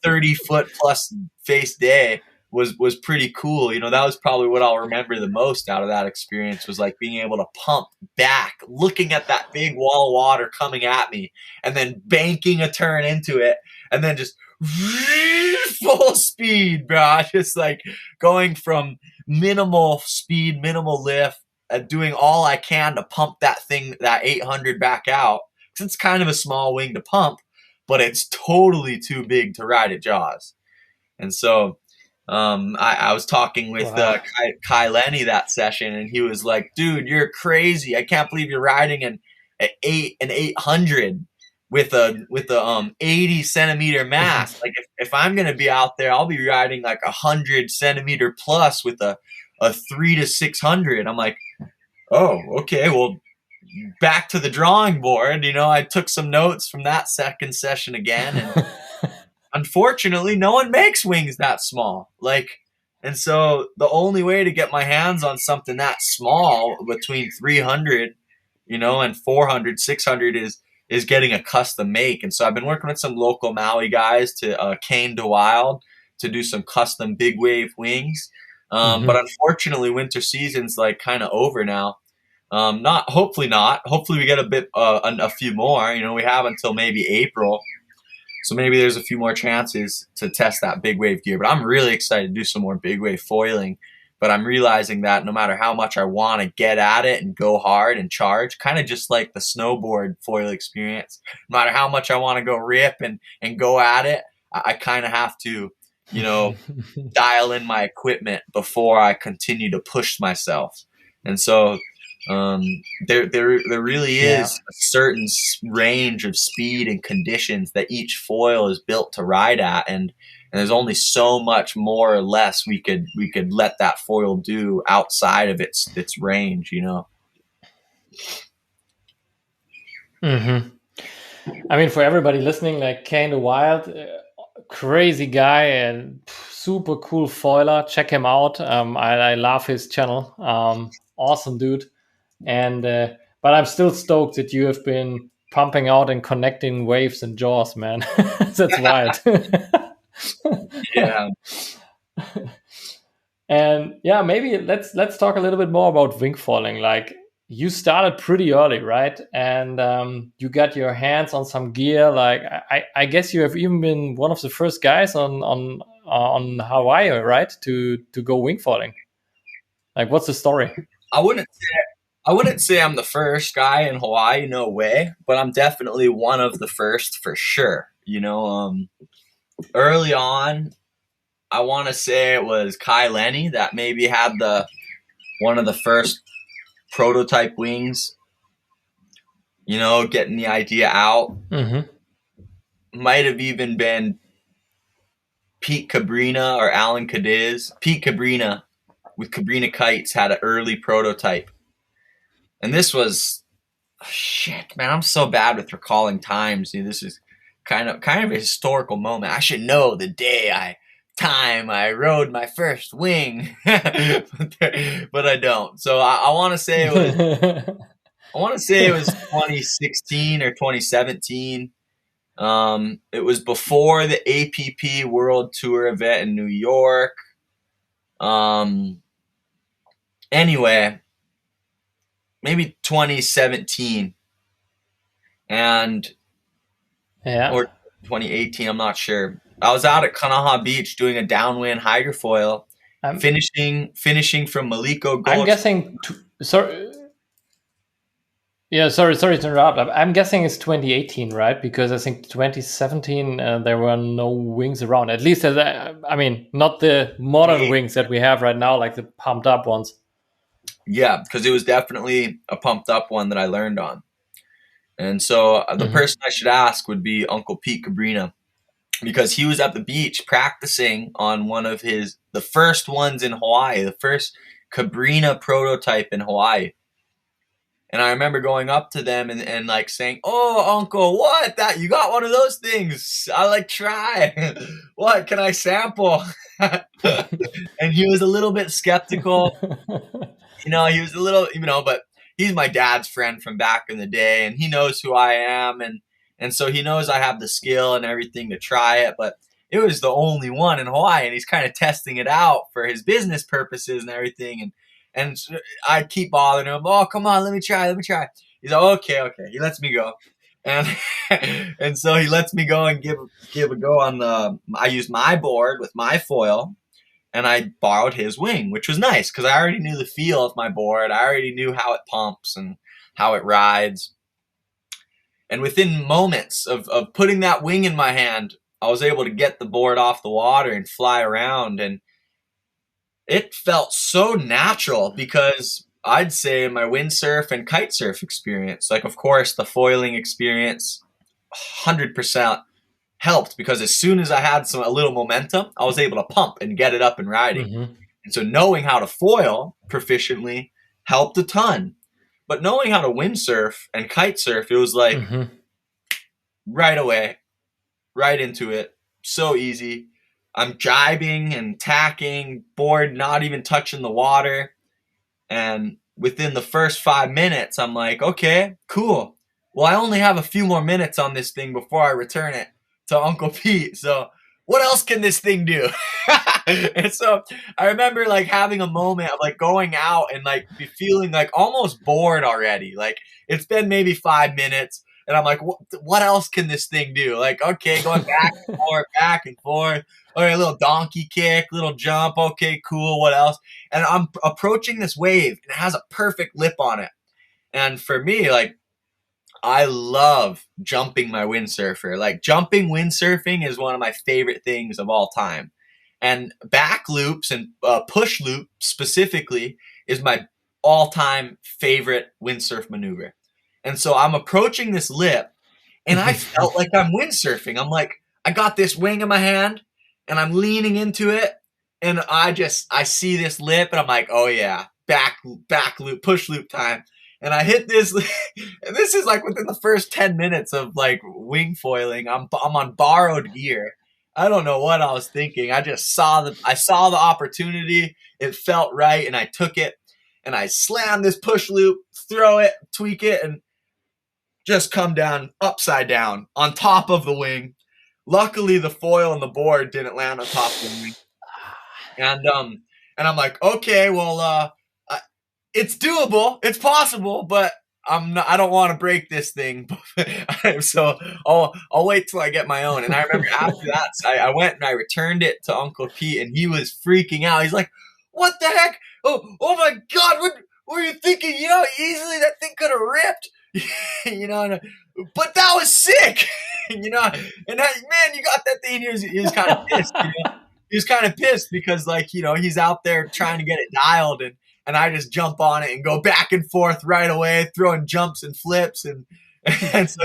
30-foot plus face day was pretty cool. That was probably what I'll remember the most out of that experience, was like being able to pump back, looking at that big wall of water coming at me, and then banking a turn into it, and then just full speed, bro. Just like going from minimal speed, minimal lift, doing all I can to pump that 800 back out. Because it's kind of a small wing to pump, but it's totally too big to ride at Jaws. And so I was talking with Kai Lenny that session, and he was like, dude, you're crazy. I can't believe you're riding an 800 with a 80 centimeter mast. Like if I'm going to be out there, I'll be riding like 100 centimeter plus with a 3 to 600. I'm like, oh, okay. Well, back to the drawing board. I took some notes from that second session again, and unfortunately, no one makes wings that small. And so the only way to get my hands on something that small, between 300, and 400, 600, is getting a custom make. And so I've been working with some local Maui guys to cane to wild to do some custom big wave wings. But unfortunately, winter season's like kind of over now. Hopefully not. Hopefully we get a few more. We have until maybe April. So maybe there's a few more chances to test that big wave gear. But I'm really excited to do some more big wave foiling. But I'm realizing that no matter how much I want to get at it and go hard and charge, kind of just like the snowboard foil experience, no matter how much I want to go rip and go at it, I kind of have to, dial in my equipment before I continue to push myself. And so there really is a certain range of speed and conditions that each foil is built to ride at, and there's only so much more or less we could let that foil do outside of its range, I mean, for everybody listening, like Cane the Wild, crazy guy and super cool foiler. Check him out. I love his channel. Awesome dude. And but I'm still stoked that you have been pumping out and connecting waves and Jaws, man. That's wild. Yeah. And yeah, maybe let's talk a little bit more about wingfoiling. Like, you started pretty early, right? And you got your hands on some gear. Like, I guess you have even been one of the first guys on Hawaii, right? To go wingfoiling. Like, what's the story? I wouldn't I wouldn't say I'm the first guy in Hawaii, no way, but I'm definitely one of the first for sure. Early on, I want to say it was Kai Lenny that maybe had the one of the first prototype wings. Getting the idea out. Mm-hmm. Might have even been Pete Cabrinha or Alan Cadiz. Pete Cabrinha with Cabrinha Kites had an early prototype, and this was shit, man. I'm so bad with recalling times. This is kind of a historical moment. I should know the day I rode my first wing, but I don't. So I want to say it was. I want to say it was 2016 or 2017. It was before the APP World Tour event in New York. Anyway, maybe 2017 and or 2018. I'm not sure. I was out at Kanaha Beach doing a downwind hydrofoil, finishing from Maliko Gulch. I'm guessing. Sorry. Yeah, sorry to interrupt. I'm guessing it's 2018, right? Because I think 2017 there were no wings around. At least, I mean, not the modern wings that we have right now, like the pumped up ones. Yeah, because it was definitely a pumped up one that I learned on. And so the person I should ask would be Uncle Pete Cabrinha, because he was at the beach practicing on one of the first ones in Hawaii, the first Cabrinha prototype in Hawaii. And I remember going up to them and like saying, "Oh, Uncle, what? That you got one of those things? I like try. What can I sample?" And he was a little bit skeptical. He was a little, but he's my dad's friend from back in the day, and he knows who I am, and so he knows I have the skill and everything to try it. But it was the only one in Hawaii, and he's kind of testing it out for his business purposes and everything. And I keep bothering him. "Oh, come on, let me try. He's like, okay. He lets me go. And and so he lets me go and give a go on I used my board with my foil, and I borrowed his wing, which was nice because I already knew the feel of my board. I already knew how it pumps and how it rides. And within moments of putting that wing in my hand, I was able to get the board off the water and fly around, and it felt so natural because I'd say my windsurf and kite surf experience, like of course the foiling experience, 100% helped, because as soon as I had a little momentum, I was able to pump and get it up and riding. And so knowing how to foil proficiently helped a ton. But knowing how to windsurf and kite surf, it was like right away, right into it. So easy. I'm jibing and tacking, board not even touching the water. And within the first 5 minutes, I'm like, okay, cool. Well, I only have a few more minutes on this thing before I return it to Uncle Pete. So what else can this thing do? And so I remember like having a moment of like going out and like be feeling like almost bored already. Like it's been maybe 5 minutes. And I'm like, what else can this thing do? Like, okay, going back and forth. Okay, a little donkey kick, little jump. Okay, cool. What else? And I'm approaching this wave, and it has a perfect lip on it. And for me, like, I love jumping my windsurfer. Like, jumping windsurfing is one of my favorite things of all time. And back loops and push loop specifically is my all-time favorite windsurf maneuver. And so I'm approaching this lip, and I felt like I'm windsurfing. I'm like, I got this wing in my hand, and I'm leaning into it, and I see this lip, and I'm like, oh yeah, back loop, push loop time. And I hit this, and this is like within the first 10 minutes of like wing foiling. I'm on borrowed gear. I don't know what I was thinking. I just saw the opportunity. It felt right, and I took it, and I slammed this push loop, throw it, tweak it, and just come down upside down on top of the wing. Luckily, the foil and the board didn't land on top of the wing. And I'm like, okay, well, it's doable, it's possible, but I don't want to break this thing. So I'll wait till I get my own. And I remember after that, I went and I returned it to Uncle Pete, and he was freaking out. He's like, "What the heck? Oh my God! What were you thinking? You know, easily that thing could have ripped." But that was sick. And man, you got that thing. He was kind of pissed. He was kind of pissed because, like, he's out there trying to get it dialed, and I just jump on it and go back and forth right away, throwing jumps and flips, and so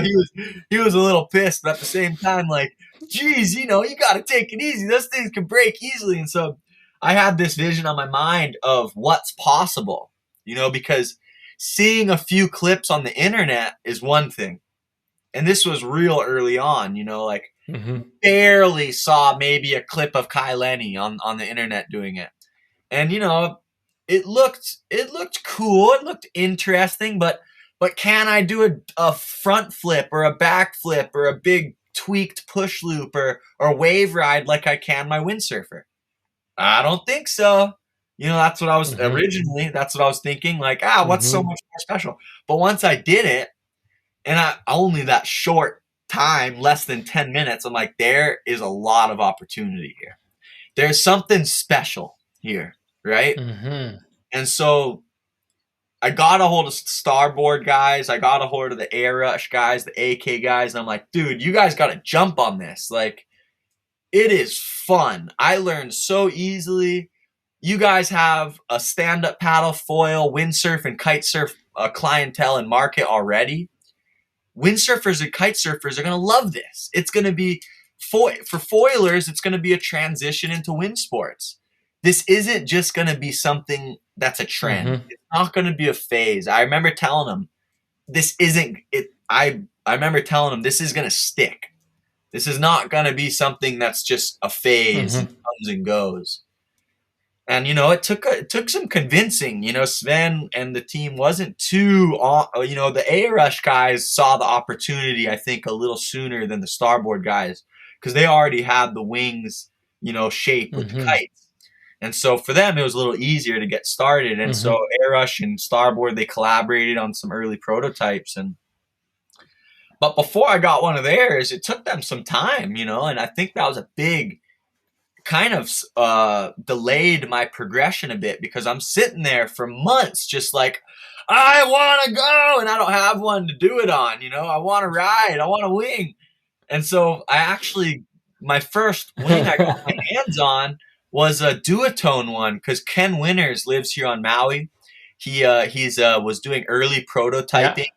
he was a little pissed, but at the same time, like, geez, you got to take it easy. Those things can break easily, and so I had this vision on my mind of what's possible, because seeing a few clips on the internet is one thing, and this was real early on, like. Mm-hmm. Barely saw maybe a clip of Kai Lenny on the internet doing it. And, it looked cool. It looked interesting, but can I do a front flip or a back flip or a big tweaked push loop or wave ride like I can my windsurfer? I don't think so. That's what I was originally, that's what I was thinking. Like, what's so much more special? But once I did it, and I only that short time, less than 10 minutes, I'm like, there is a lot of opportunity here. There's something special here, right? Mm-hmm. And so I got a hold of Starboard guys. I got a hold of the Air Rush guys, the AK guys. And I'm like, dude, you guys got to jump on this. Like, it is fun. I learned so easily. You guys have a stand-up paddle, foil, windsurf, and kite surf clientele and market already. Windsurfers and kite surfers are going to love this. It's going to be, for foilers, it's going to be a transition into wind sports. This isn't just going to be something that's a trend. Mm-hmm. It's not going to be a phase. I remember telling them, this isn't it. I remember telling them, this is going to stick. This is not going to be something that's just a phase and comes and goes. And, it took some convincing. Sven and the team wasn't too, the A-Rush guys saw the opportunity, I think, a little sooner than the Starboard guys, because they already had the wings, shape with the kites. And so for them, it was a little easier to get started. And so A-Rush and Starboard, they collaborated on some early prototypes. But before I got one of theirs, it took them some time, and I think that was a big kind of delayed my progression a bit, because I'm sitting there for months just like, I want to go, and I don't have one to do it on. I want to ride, I want to wing. And so my first wing I got my hands on was a duotone one, because Ken Winters lives here on Maui. He was doing early prototyping,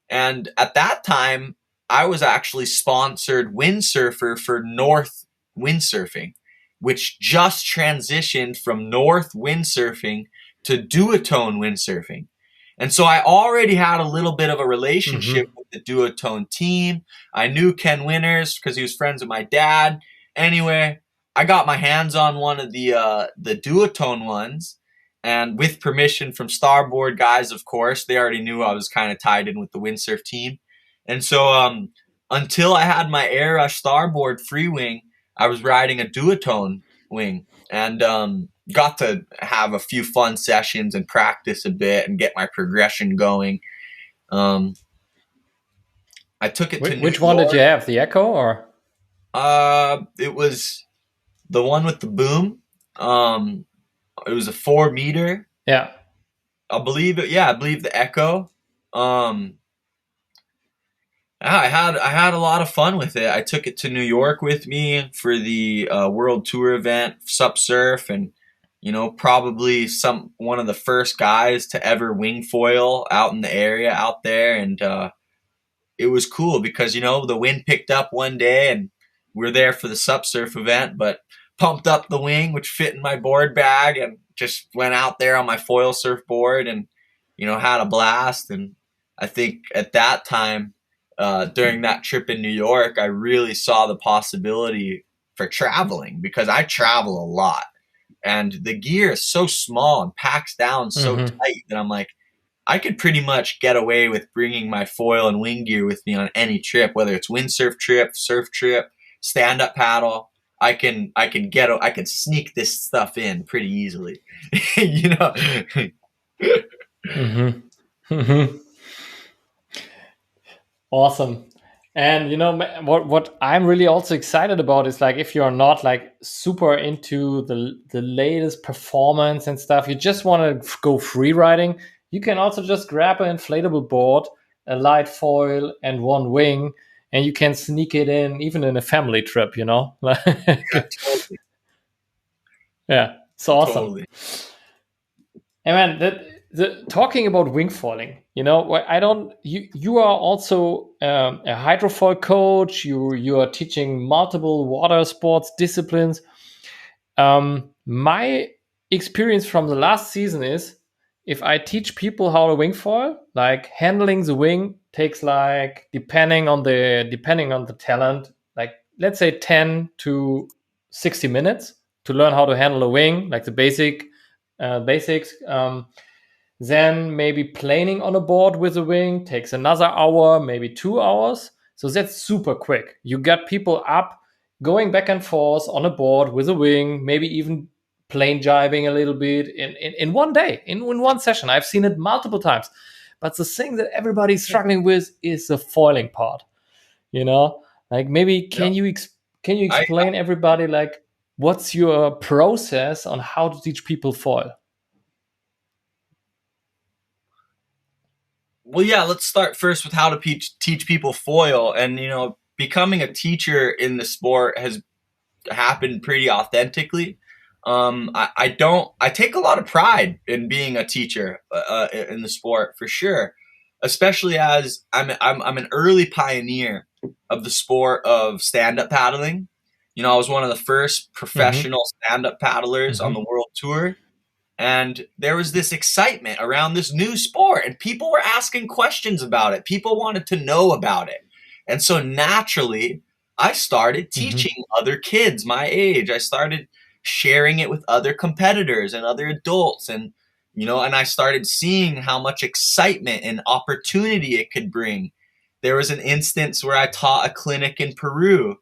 and at that time I was actually sponsored windsurfer for North Windsurfing, which just transitioned from North windsurfing to duotone windsurfing. And so I already had a little bit of a relationship with the duotone team. I knew Ken Winters because he was friends with my dad. Anyway, I got my hands on one of the duotone ones, and with permission from Starboard guys, of course. They already knew I was kind of tied in with the windsurf team. And so until I had my Air Rush Starboard free wing, I was riding a duotone wing, and got to have a few fun sessions and practice a bit and get my progression going. I took it to which one did you have? The Echo or? It was the one with the boom. It was a 4 meter. Yeah. I believe the Echo. I had a lot of fun with it. I took it to New York with me for the World Tour event, Sup Surf, and probably one of the first guys to ever wingfoil out in the area out there. And it was cool because the wind picked up one day, and we were there for the Sup Surf event, but pumped up the wing, which fit in my board bag, and just went out there on my foil surfboard and had a blast. And I think at that time, during that trip in New York, I really saw the possibility for traveling, because I travel a lot, and the gear is so small and packs down so tight that I'm like, I could pretty much get away with bringing my foil and wing gear with me on any trip, whether it's windsurf trip, surf trip, stand-up paddle. I can sneak this stuff in pretty easily. You know. Awesome. And what I'm really also excited about is like if you're not like super into the latest performance and stuff, you just want to go free riding, you can also just grab an inflatable board, a light foil, and one wing, and you can sneak it in even in a family trip, Yeah, totally. Yeah, it's awesome. Totally. And man, the talking about wingfoiling, I don't. You are also a hydrofoil coach. You are teaching multiple water sports disciplines. My experience from the last season is if I teach people how to wingfoil, like handling the wing takes like depending on the talent, like let's say 10 to 60 minutes to learn how to handle a wing, like the basics. Then maybe planing on a board with a wing takes another hour, maybe 2 hours. So that's super quick. You got people up, going back and forth on a board with a wing, maybe even plane jiving a little bit in one day, in one session. I've seen it multiple times. But the thing that everybody's struggling with is the foiling part. Like maybe can you explain everybody like what's your process on how to teach people foil? Well, yeah, let's start first with how to teach people foil. And, becoming a teacher in the sport has happened pretty authentically. I take a lot of pride in being a teacher in the sport for sure, especially as I'm an early pioneer of the sport of stand-up paddling. I was one of the first professional stand-up paddlers on the world tour. And there was this excitement around this new sport, and people were asking questions about it. People wanted to know about it. And so naturally, I started teaching other kids my age. I started sharing it with other competitors and other adults. And, and I started seeing how much excitement and opportunity it could bring. There was an instance where I taught a clinic in Peru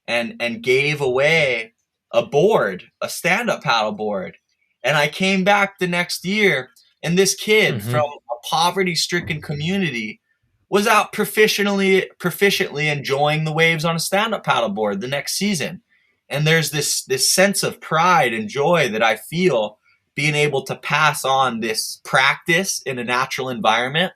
and gave away a board, a stand-up paddle board. And I came back the next year, and this kid from a poverty-stricken community was out proficiently enjoying the waves on a stand-up paddleboard the next season. And there's this sense of pride and joy that I feel being able to pass on this practice in a natural environment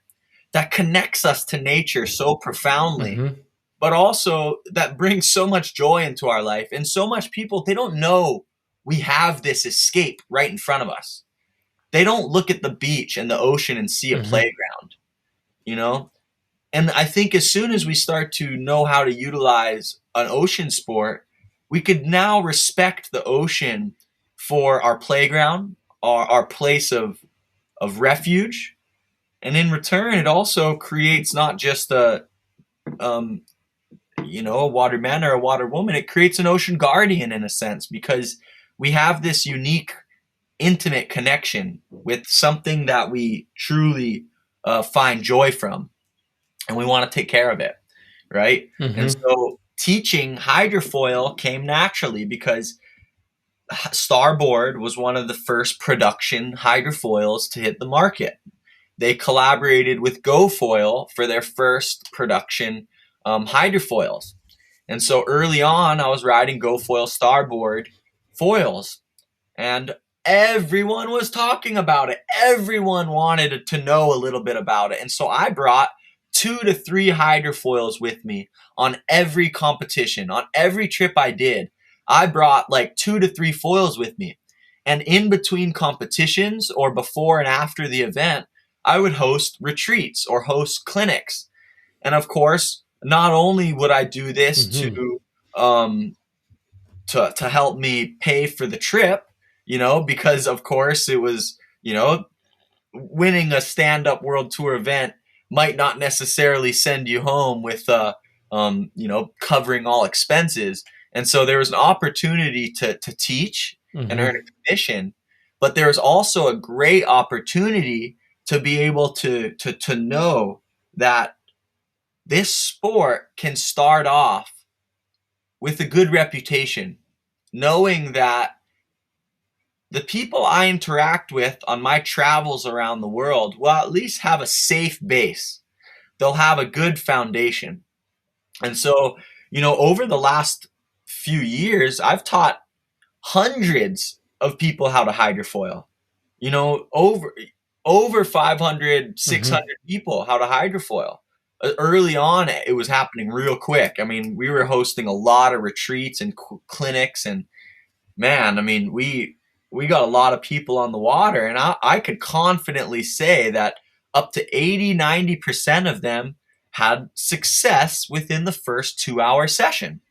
that connects us to nature so profoundly, but also that brings so much joy into our life. And so much people, they don't know we have this escape right in front of us. They don't look at the beach and the ocean and see a playground, And I think as soon as we start to know how to utilize an ocean sport, we could now respect the ocean for our playground, our place of refuge. And in return, it also creates not just a waterman or a water woman. It creates an ocean guardian in a sense, because we have this unique, intimate connection with something that we truly find joy from, and we want to take care of it, right? And so teaching hydrofoil came naturally because Starboard was one of the first production hydrofoils to hit the market. They collaborated with GoFoil for their first production hydrofoils. And so early on, I was riding GoFoil Starboard foils, and everyone was talking about it. Everyone wanted to know a little bit about it. And so I brought 2 to 3 hydrofoils with me on every competition. On every trip I did, I brought like 2 to 3 foils with me. And in between competitions or before and after the event, I would host retreats or host clinics. And of course, not only would I do this to help me pay for the trip, because of course it was, winning a stand-up world tour event might not necessarily send you home with, covering all expenses. And so there was an opportunity to teach and earn a commission, but there was also a great opportunity to be able to know that this sport can start off with a good reputation. knowing that the people I interact with on my travels around the world will at least have a safe base. They'll have a good foundation. And so, over the last few years, I've taught hundreds of people how to hydrofoil. Over 500, 600 people how to hydrofoil. Early on, it was happening real quick. I mean, we were hosting a lot of retreats and clinics, and man, I mean, we got a lot of people on the water, and I could confidently say that up to 80-90% of them had success within the first 2-hour session.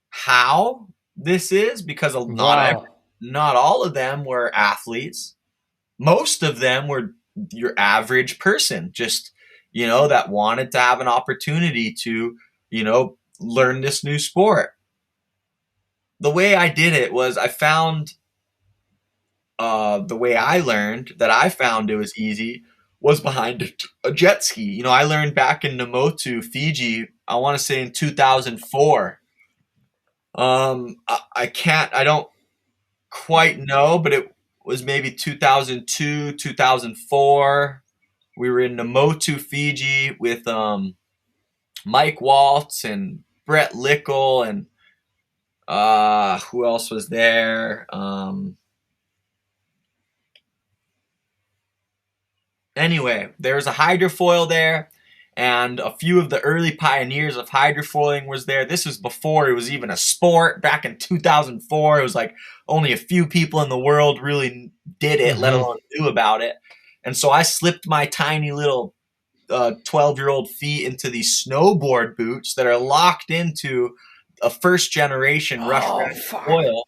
How this is? Because not all of them were athletes. Most of them were your average person, just, that wanted to have an opportunity to, learn this new sport. The way I did it was I found the way I learned that I found it was easy was behind a jet ski. I learned back in Namotu, Fiji, I want to say in 2004. I don't quite know, but it was maybe 2002, 2004. We were in Namotu, Fiji with Mike Waltz and Brett Lickle and who else was there? Anyway, there was a hydrofoil there, and a few of the early pioneers of hydrofoiling was there. This was before it was even a sport. Back in 2004, it was like only a few people in the world really did it, let alone knew about it. And so I slipped my tiny little 12-year-old feet into these snowboard boots that are locked into a first-generation Rush foil,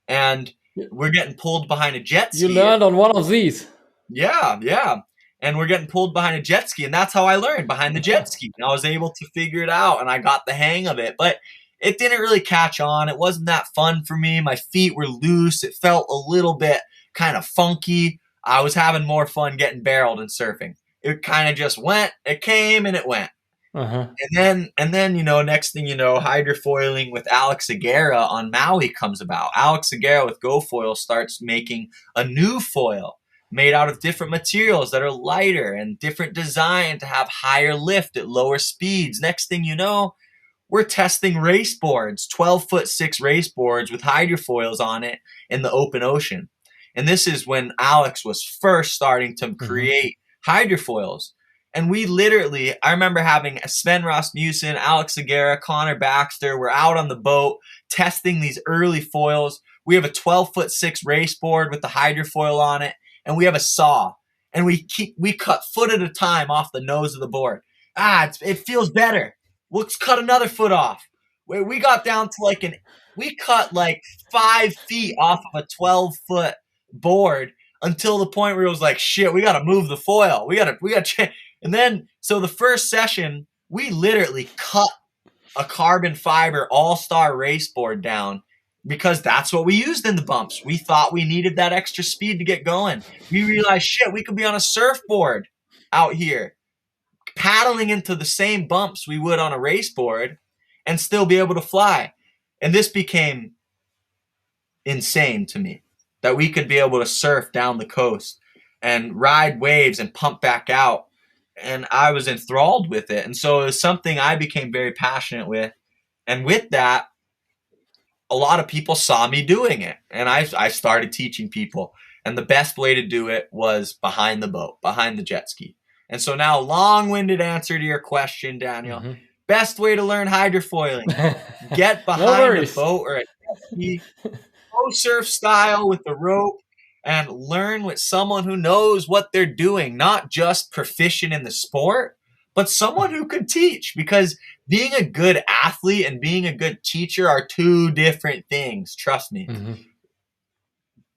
and we're getting pulled behind a jet ski. You learned on one of these. Yeah. And we're getting pulled behind a jet ski, and that's how I learned, behind the jet ski. And I was able to figure it out, and I got the hang of it. But it didn't really catch on. It wasn't that fun for me. My feet were loose. It felt a little bit kind of funky. I was having more fun getting barreled and surfing. It kind of just went. It came and it went. And then, next thing you know, hydrofoiling with Alex Aguera on Maui comes about. Alex Aguera with GoFoil starts making a new foil made out of different materials that are lighter and different design to have higher lift at lower speeds. Next thing you know, we're testing race boards, 12'6" race boards with hydrofoils on it in the open ocean. And this is when Alex was first starting to create hydrofoils. And we literally, I remember having Sven Rasmussen, Alex Aguera, Connor Baxter. We're out on the boat testing these early foils. We have a 12'6" race board with the hydrofoil on it. And we have a saw, and we cut foot at a time off the nose of the board. It feels better. Let's cut another foot off. We got down to we cut 5 feet off of a 12-foot board until the point where it was like, shit, we got to move the foil. We got to change. And then, so the first session, we literally cut a carbon fiber all-star race board down, because that's what we used in the bumps. We thought we needed that extra speed to get going. We realized, shit, we could be on a surfboard out here, paddling into the same bumps we would on a race board and still be able to fly. And this became insane to me, that we could be able to surf down the coast and ride waves and pump back out. And I was enthralled with it. And so it was something I became very passionate with. And with that, a lot of people saw me doing it, and I started teaching people. And the best way to do it was behind the boat, behind the jet ski. And so now, long-winded answer to your question, Daniel. Best way to learn hydrofoiling: get behind a boat or a jet ski, go surf style with the rope, and learn with someone who knows what they're doing, not just proficient in the sport, but someone who could teach. Because being a good athlete and being a good teacher are two different things. Trust me.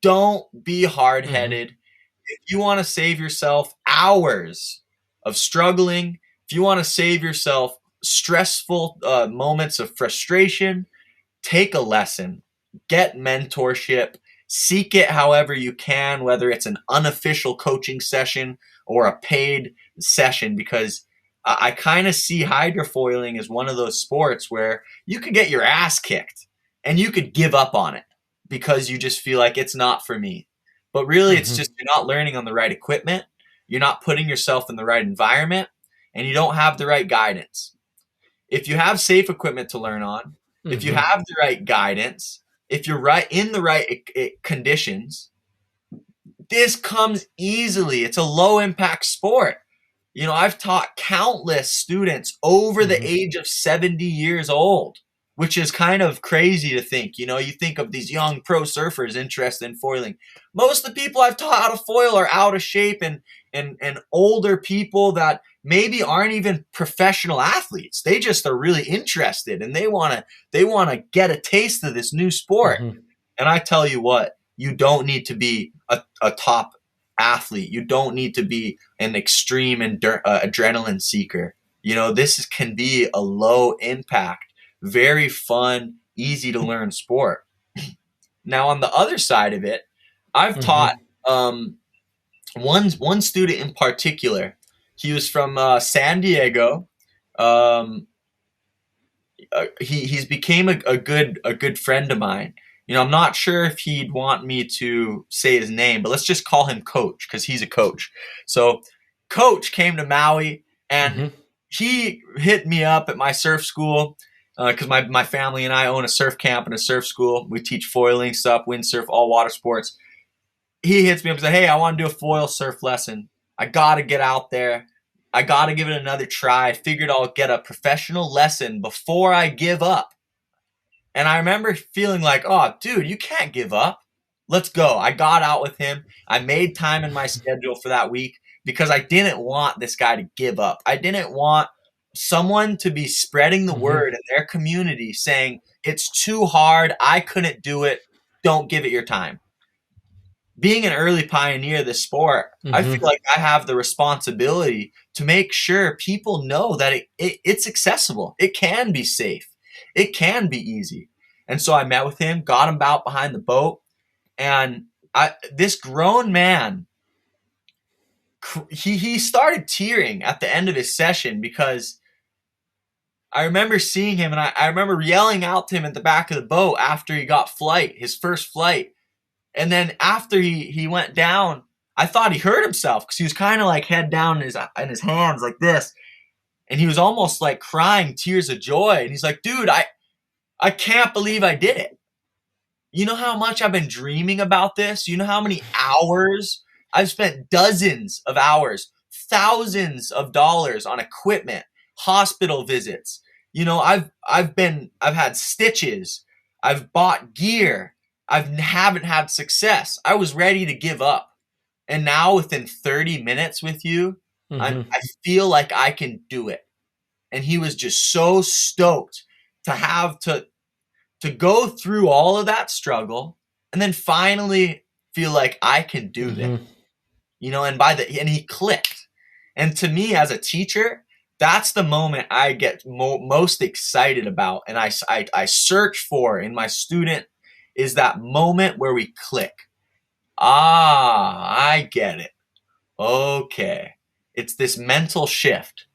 Don't be hard-headed. If you want to save yourself hours of struggling, if you want to save yourself stressful moments of frustration, take a lesson, get mentorship, seek it however you can, whether it's an unofficial coaching session or a paid session, because I kind of see hydrofoiling as one of those sports where you could get your ass kicked and you could give up on it because you just feel like it's not for me. But really, it's just you're not learning on the right equipment, you're not putting yourself in the right environment, and you don't have the right guidance. If you have safe equipment to learn on, if you have the right guidance, if you're right in the right conditions, this comes easily. It's a low impact sport. You know, I've taught countless students over the age of 70 years old, which is kind of crazy to think. You know, you think of these young pro surfers interested in foiling. Most of the people I've taught how to foil are out of shape and older people that maybe aren't even professional athletes. They just are really interested and they want to get a taste of this new sport. And I tell you what, you don't need to be a top athlete. You don't need to be an extreme adrenaline seeker. You know, this can be a low impact, very fun, easy to learn sport. Now, on the other side of it, I've taught one student in particular. He was from San Diego. He's became a good friend of mine. You know, I'm not sure if he'd want me to say his name, but let's just call him Coach because he's a coach. So Coach came to Maui and he hit me up at my surf school because my family and I own a surf camp and a surf school. We teach foiling stuff, windsurf, all water sports. He hits me up and says, hey, I want to do a foil surf lesson. I got to get out there. I got to give it another try. I figured I'll get a professional lesson before I give up. And I remember feeling like, oh, dude, you can't give up. Let's go. I got out with him. I made time in my schedule for that week because I didn't want this guy to give up. I didn't want someone to be spreading the word in their community saying, it's too hard. I couldn't do it. Don't give it your time. Being an early pioneer of this sport, I feel like I have the responsibility to make sure people know that it's accessible. It can be safe. It can be easy. And so I met with him, got him out behind the boat, and this grown man, he started tearing at the end of his session because I remember seeing him and I remember yelling out to him at the back of the boat after he got his first flight. And then after he went down, I thought he hurt himself because he was kind of like head down in his hands like this. And he was almost like crying tears of joy. And he's like, dude, I can't believe I did it. You know how much I've been dreaming about this? You know how many hours? I've spent dozens of hours, thousands of dollars on equipment, hospital visits. You know, I've had stitches. I've bought gear. I haven't had success. I was ready to give up. And now within 30 minutes with you, I feel like I can do it. And he was just so stoked to have to go through all of that struggle and then finally feel like I can do this. You know, and he clicked. And to me as a teacher, that's the moment I get most excited about. And I search for in my student is that moment where we click. I get it. Okay. It's this mental shift.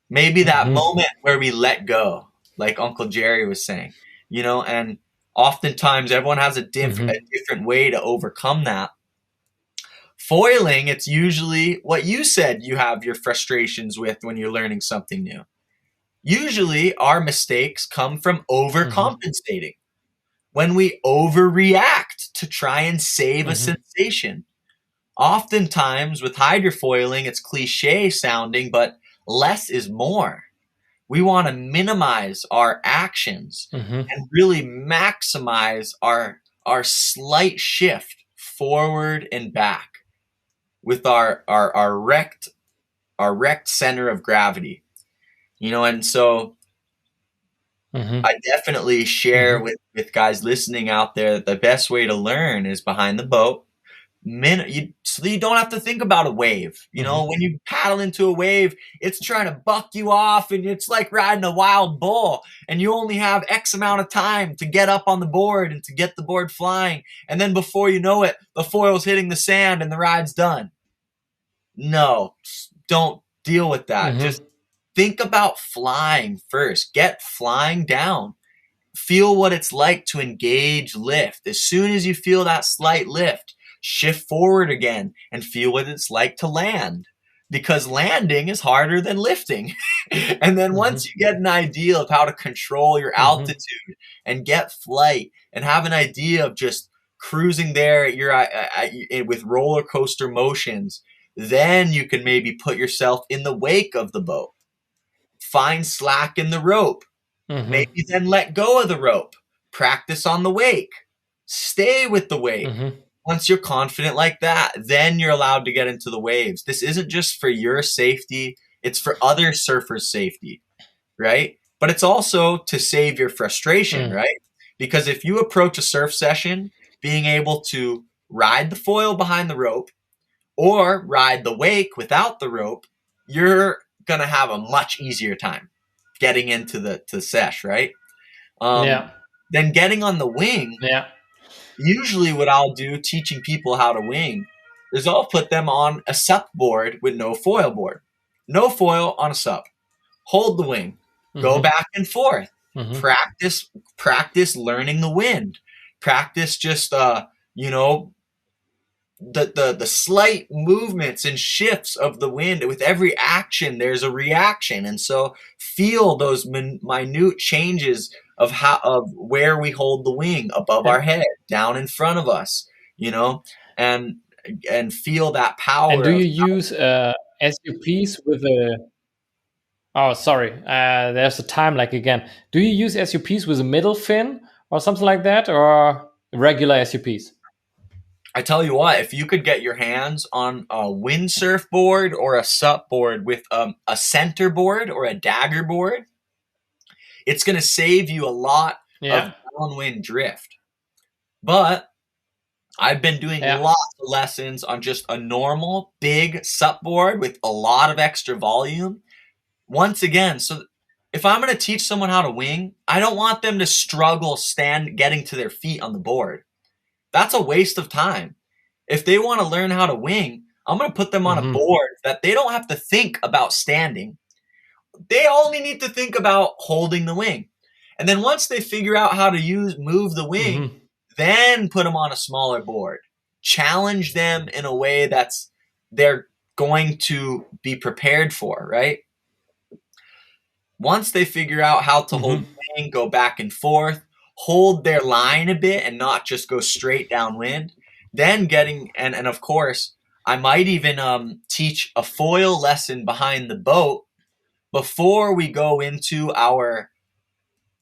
Maybe that moment where we let go, like Uncle Gerry was saying, you know, and oftentimes everyone has a different way to overcome that. Foiling, it's usually what you said you have your frustrations with when you're learning something new. Usually our mistakes come from overcompensating. When we overreact to try and save a sensation. Oftentimes with hydrofoiling, it's cliche sounding, but less is more. We want to minimize our actions and really maximize our slight shift forward and back with our rect center of gravity. You know, and so I definitely share with guys listening out there that the best way to learn is behind the boat. So you don't have to think about a wave. You know, when you paddle into a wave, it's trying to buck you off and it's like riding a wild bull and you only have X amount of time to get up on the board and to get the board flying. And then before you know it, the foil's hitting the sand and the ride's done. No, don't deal with that. Just think about flying first. Get flying down. feel what it's like to engage lift. As soon as you feel that slight lift, shift forward again and feel what it's like to land, because landing is harder than lifting. And then once you get an idea of how to control your altitude and get flight and have an idea of just cruising there at your with roller coaster motions, then you can maybe put yourself in the wake of the boat, find slack in the rope, maybe then let go of the rope, practice on the wake, stay with the wake. Once you're confident like that, then you're allowed to get into the waves. This isn't just for your safety, it's for other surfers' safety, right? But it's also to save your frustration, right? Because if you approach a surf session being able to ride the foil behind the rope or ride the wake without the rope, you're going to have a much easier time getting into the sesh, right? Then getting on the wing, usually what I'll do teaching people how to wing is I'll put them on a sup board with no foil board. No foil on a sup. Hold the wing. Go back and forth. Practice learning the wind. Practice just the slight movements and shifts of the wind. With every action there's a reaction, and so feel those minute changes of where we hold the wing, above our head, down in front of us, and feel that power. And do you use SUPs with a there's a time lag again. Do you use SUPs with a middle fin or something like that, or regular SUPs? I tell you what, if you could get your hands on a windsurf board or a sup board with a center board or a dagger board, it's going to save you a lot of downwind drift. But I've been doing lots of lessons on just a normal big sup board with a lot of extra volume. Once again, so if I'm going to teach someone how to wing, I don't want them to struggle getting to their feet on the board. That's a waste of time. If they want to learn how to wing, I'm going to put them on a board that they don't have to think about standing. They only need to think about holding the wing. And then once they figure out how to move the wing, then put them on a smaller board. Challenge them in a way they're going to be prepared for, right? Once they figure out how to hold the wing, go back and forth, hold their line a bit and not just go straight downwind, then and of course, I might even teach a foil lesson behind the boat before we go into our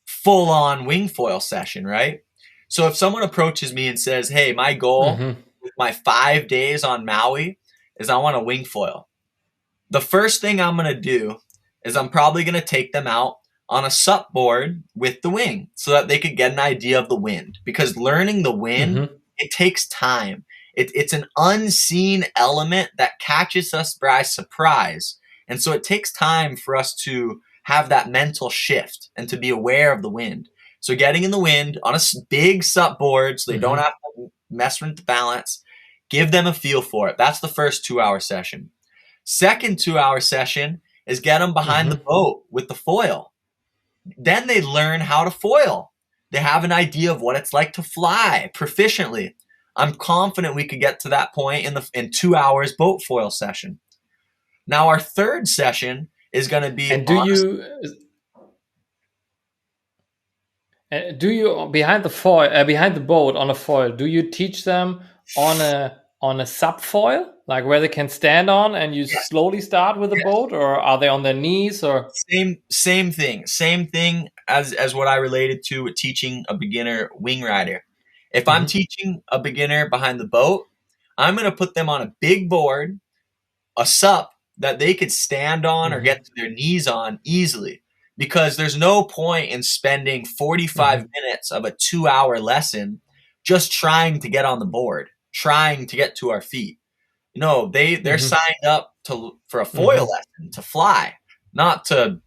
full-on wingfoil session, right? So if someone approaches me and says, hey, my goal with my 5 days on Maui is I want to wingfoil. The first thing I'm going to do is I'm probably going to take them out on a sup board with the wing so that they could get an idea of the wind. Because learning the wind, it takes time. It's an unseen element that catches us by surprise. And so it takes time for us to have that mental shift and to be aware of the wind. So getting in the wind on a big sup board so they don't have to mess with the balance, give them a feel for it. That's the first 2-hour session. Second 2-hour session is get them behind the boat with the foil. Then they learn how to foil. They have an idea of what it's like to fly proficiently. I'm confident we could get to that point in 2 hours boat foil session. Now our third session is going to be. And do you behind the boat on a foil? Do you teach them on a sub foil, like where they can stand on, and you slowly start with the boat, or are they on their knees? Or same thing as what I related to with teaching a beginner wing rider. If I'm teaching a beginner behind the boat, I'm going to put them on a big board, a sup that they could stand on or get to their knees on easily, because there's no point in spending 45 minutes of a 2-hour lesson just trying to get on the board, trying to get to our feet. No, they're signed up for a foil lesson to fly, not to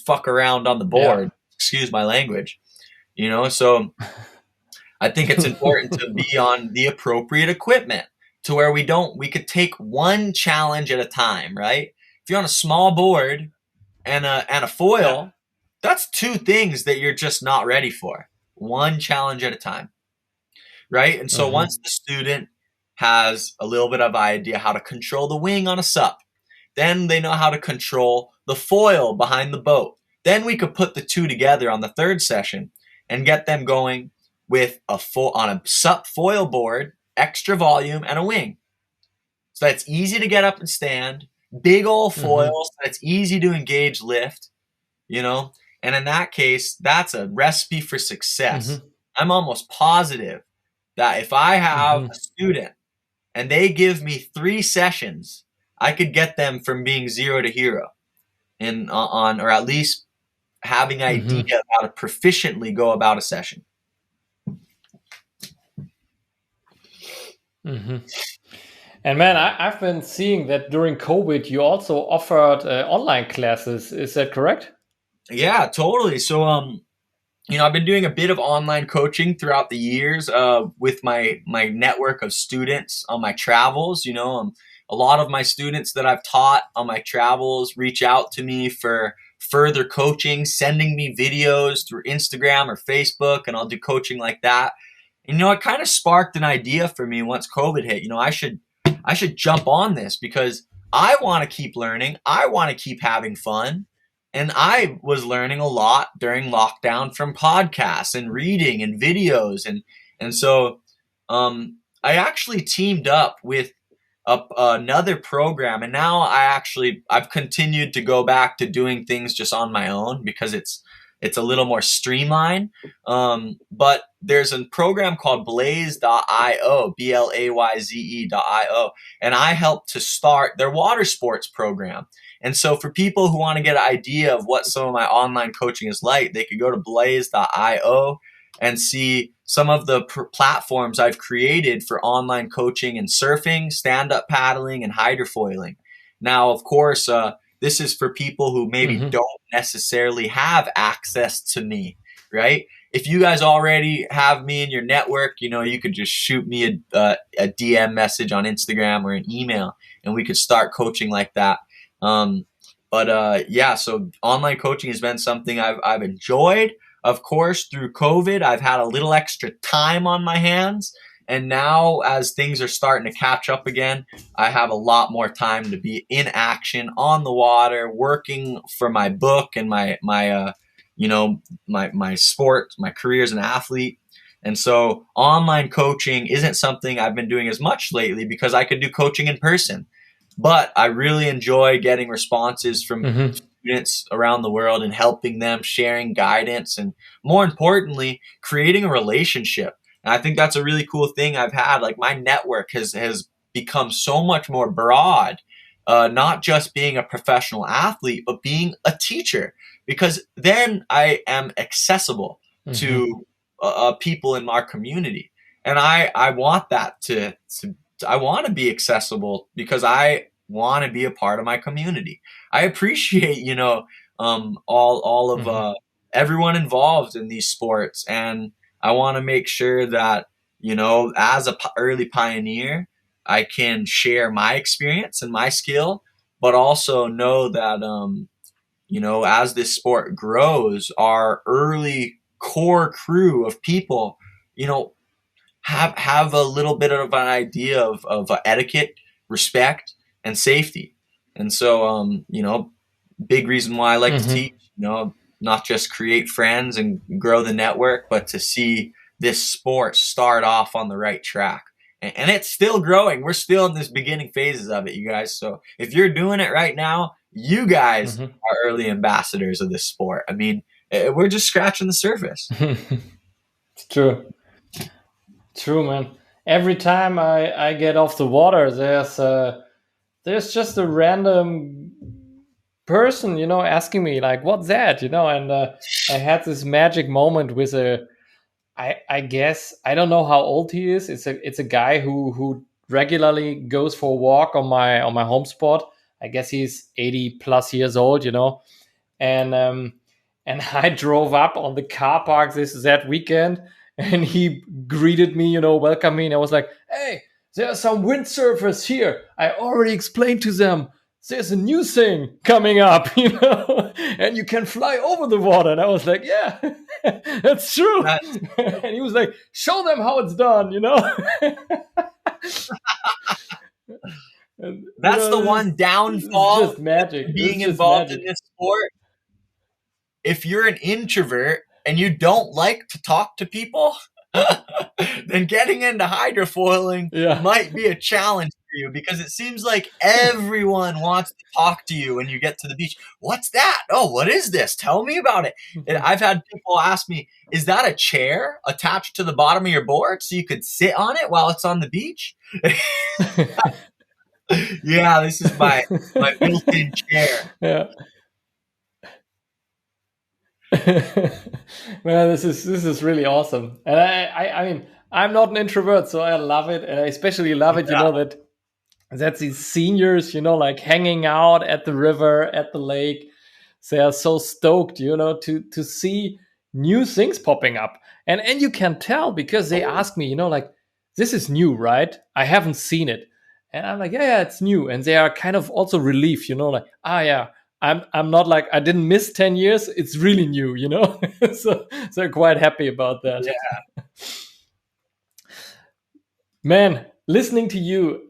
fuck around on the board. Excuse my language. So I think it's important to be on the appropriate equipment to where we could take one challenge at a time, right? If you're on a small board and a foil, That's two things that you're just not ready for. One challenge at a time, right? And so once the student has a little bit of idea how to control the wing on a sup, then they know how to control the foil behind the boat. Then we could put the two together on the third session and get them going with on a sup foil board, extra volume, and a wing. So that's easy to get up and stand, big old foil, so that's easy to engage lift, you know? And in that case, that's a recipe for success. I'm almost positive that if I have a student and they give me 3 sessions, I could get them from being 0 to hero or at least having an idea of how to proficiently go about a session. And man, I've been seeing that during COVID, you also offered online classes. Is that correct? Yeah, totally. So, I've been doing a bit of online coaching throughout the years with my network of students on my travels. A lot of my students that I've taught on my travels reach out to me for further coaching, sending me videos through Instagram or Facebook, and I'll do coaching like that. And, it kind of sparked an idea for me once COVID hit. I should jump on this because I want to keep learning. I want to keep having fun. And I was learning a lot during lockdown from podcasts and reading and videos. And so I actually teamed up with another program. And now I've continued to go back to doing things just on my own because it's a little more streamlined. But there's a program called blaze.io, BLAYZE.io. And I helped to start their water sports program. And so for people who want to get an idea of what some of my online coaching is like, they could go to blaze.io and see some of the platforms I've created for online coaching in surfing, stand-up paddling, and hydrofoiling. Now, of course, this is for people who maybe don't necessarily have access to me, right? If you guys already have me in your network, you could just shoot me a DM message on Instagram or an email, and we could start coaching like that. So online coaching has been something I've enjoyed. Of course, through COVID, I've had a little extra time on my hands. And now as things are starting to catch up again, I have a lot more time to be in action on the water, working for my book and my sport, my career as an athlete. And so online coaching isn't something I've been doing as much lately because I could do coaching in person. But I really enjoy getting responses from students around the world and helping them, sharing guidance, and more importantly, creating a relationship. And I think that's a really cool thing I've had. Like my network has become so much more broad, not just being a professional athlete, but being a teacher, because then I am accessible to people in our community. And I want that I want to be accessible because I want to be a part of my community. I appreciate, all of everyone involved in these sports. And I want to make sure that, as a early pioneer, I can share my experience and my skill, but also know that, as this sport grows, our early core crew of people, have a little bit of an idea of etiquette, respect, and safety. And so, big reason why I like to teach, not just create friends and grow the network, but to see this sport start off on the right track. And it's still growing. We're still in this beginning phases of it, you guys. So if you're doing it right now, you guys are early ambassadors of this sport. I mean, we're just scratching the surface. It's true. True, man. Every time I get off the water, there's just a random person, asking me like, "What's that?" And I had this magic moment with I guess I don't know how old he is. It's a guy who regularly goes for a walk on my home spot. I guess he's 80 plus years old, and I drove up on the car park that weekend. And he greeted me, welcomed me. And I was like, "Hey, there are some windsurfers here. I already explained to them there's a new thing coming up, and you can fly over the water. And I was like, yeah, that's true. And he was like, show them how it's done, And, that's the one downfall just magic. Being involved in this sport. If you're an introvert and you don't like to talk to people, then getting into hydrofoiling might be a challenge for you, because it seems like everyone wants to talk to you when you get to the beach. What's that? Oh, what is this? Tell me about it. And I've had people ask me, is that a chair attached to the bottom of your board so you could sit on it while it's on the beach? Yeah, this is my built-in chair. Yeah. Man, this is really awesome. And I mean, I'm not an introvert, so I love it. And I especially love it, that's these seniors, like hanging out at the river, at the lake. They are so stoked, to see new things popping up. And you can tell because they ask me, like, this is new, right? I haven't seen it. And I'm like, yeah, it's new. And they are kind of also relieved, like, yeah, I'm not like, I didn't miss 10 years. It's really new, so they're quite happy about that. Yeah. Man, listening to you,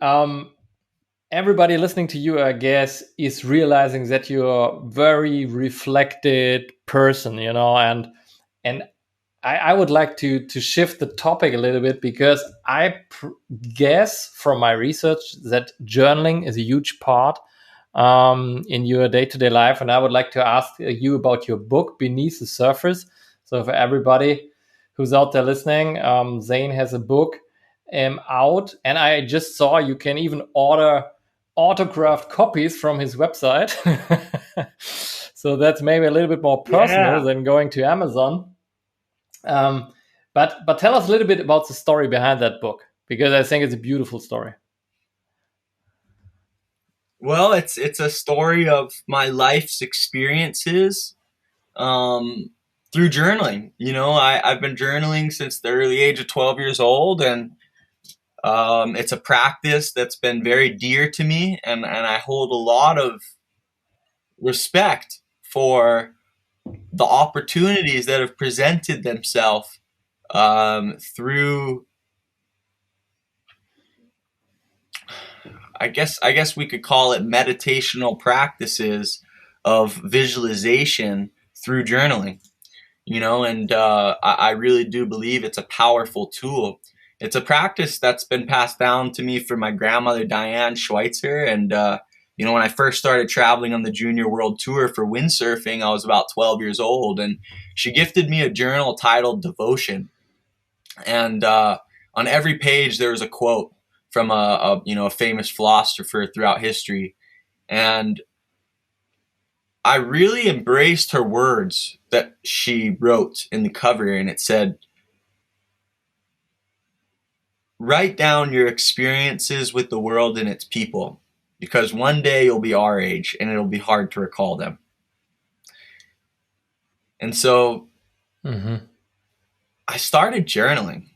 everybody listening to you, I guess, is realizing that you're a very reflected person, and I would like to shift the topic a little bit, because I guess from my research that journaling is a huge part in your day-to-day life. And I would like to ask you about your book, Beneath the Surface. So for everybody who's out there listening, Zane has a book out, and I just saw you can even order autographed copies from his website. So that's maybe a little bit more personal than going to Amazon. But tell us a little bit about the story behind that book, because I think it's a beautiful story. Well, it's a story of my life's experiences through journaling. I've been journaling since the early age of 12 years old, and it's a practice that's been very dear to me, and I hold a lot of respect for the opportunities that have presented themselves through, I guess we could call it meditational practices of visualization through journaling, and I really do believe it's a powerful tool. It's a practice that's been passed down to me from my grandmother, Diane Schweitzer. And, when I first started traveling on the Junior World Tour for windsurfing, I was about 12 years old, and she gifted me a journal titled Devotion. And on every page, there was a quote from a famous philosopher throughout history. And I really embraced her words that she wrote in the cover, and it said, write down your experiences with the world and its people, because one day you'll be our age and it'll be hard to recall them. And so I started journaling.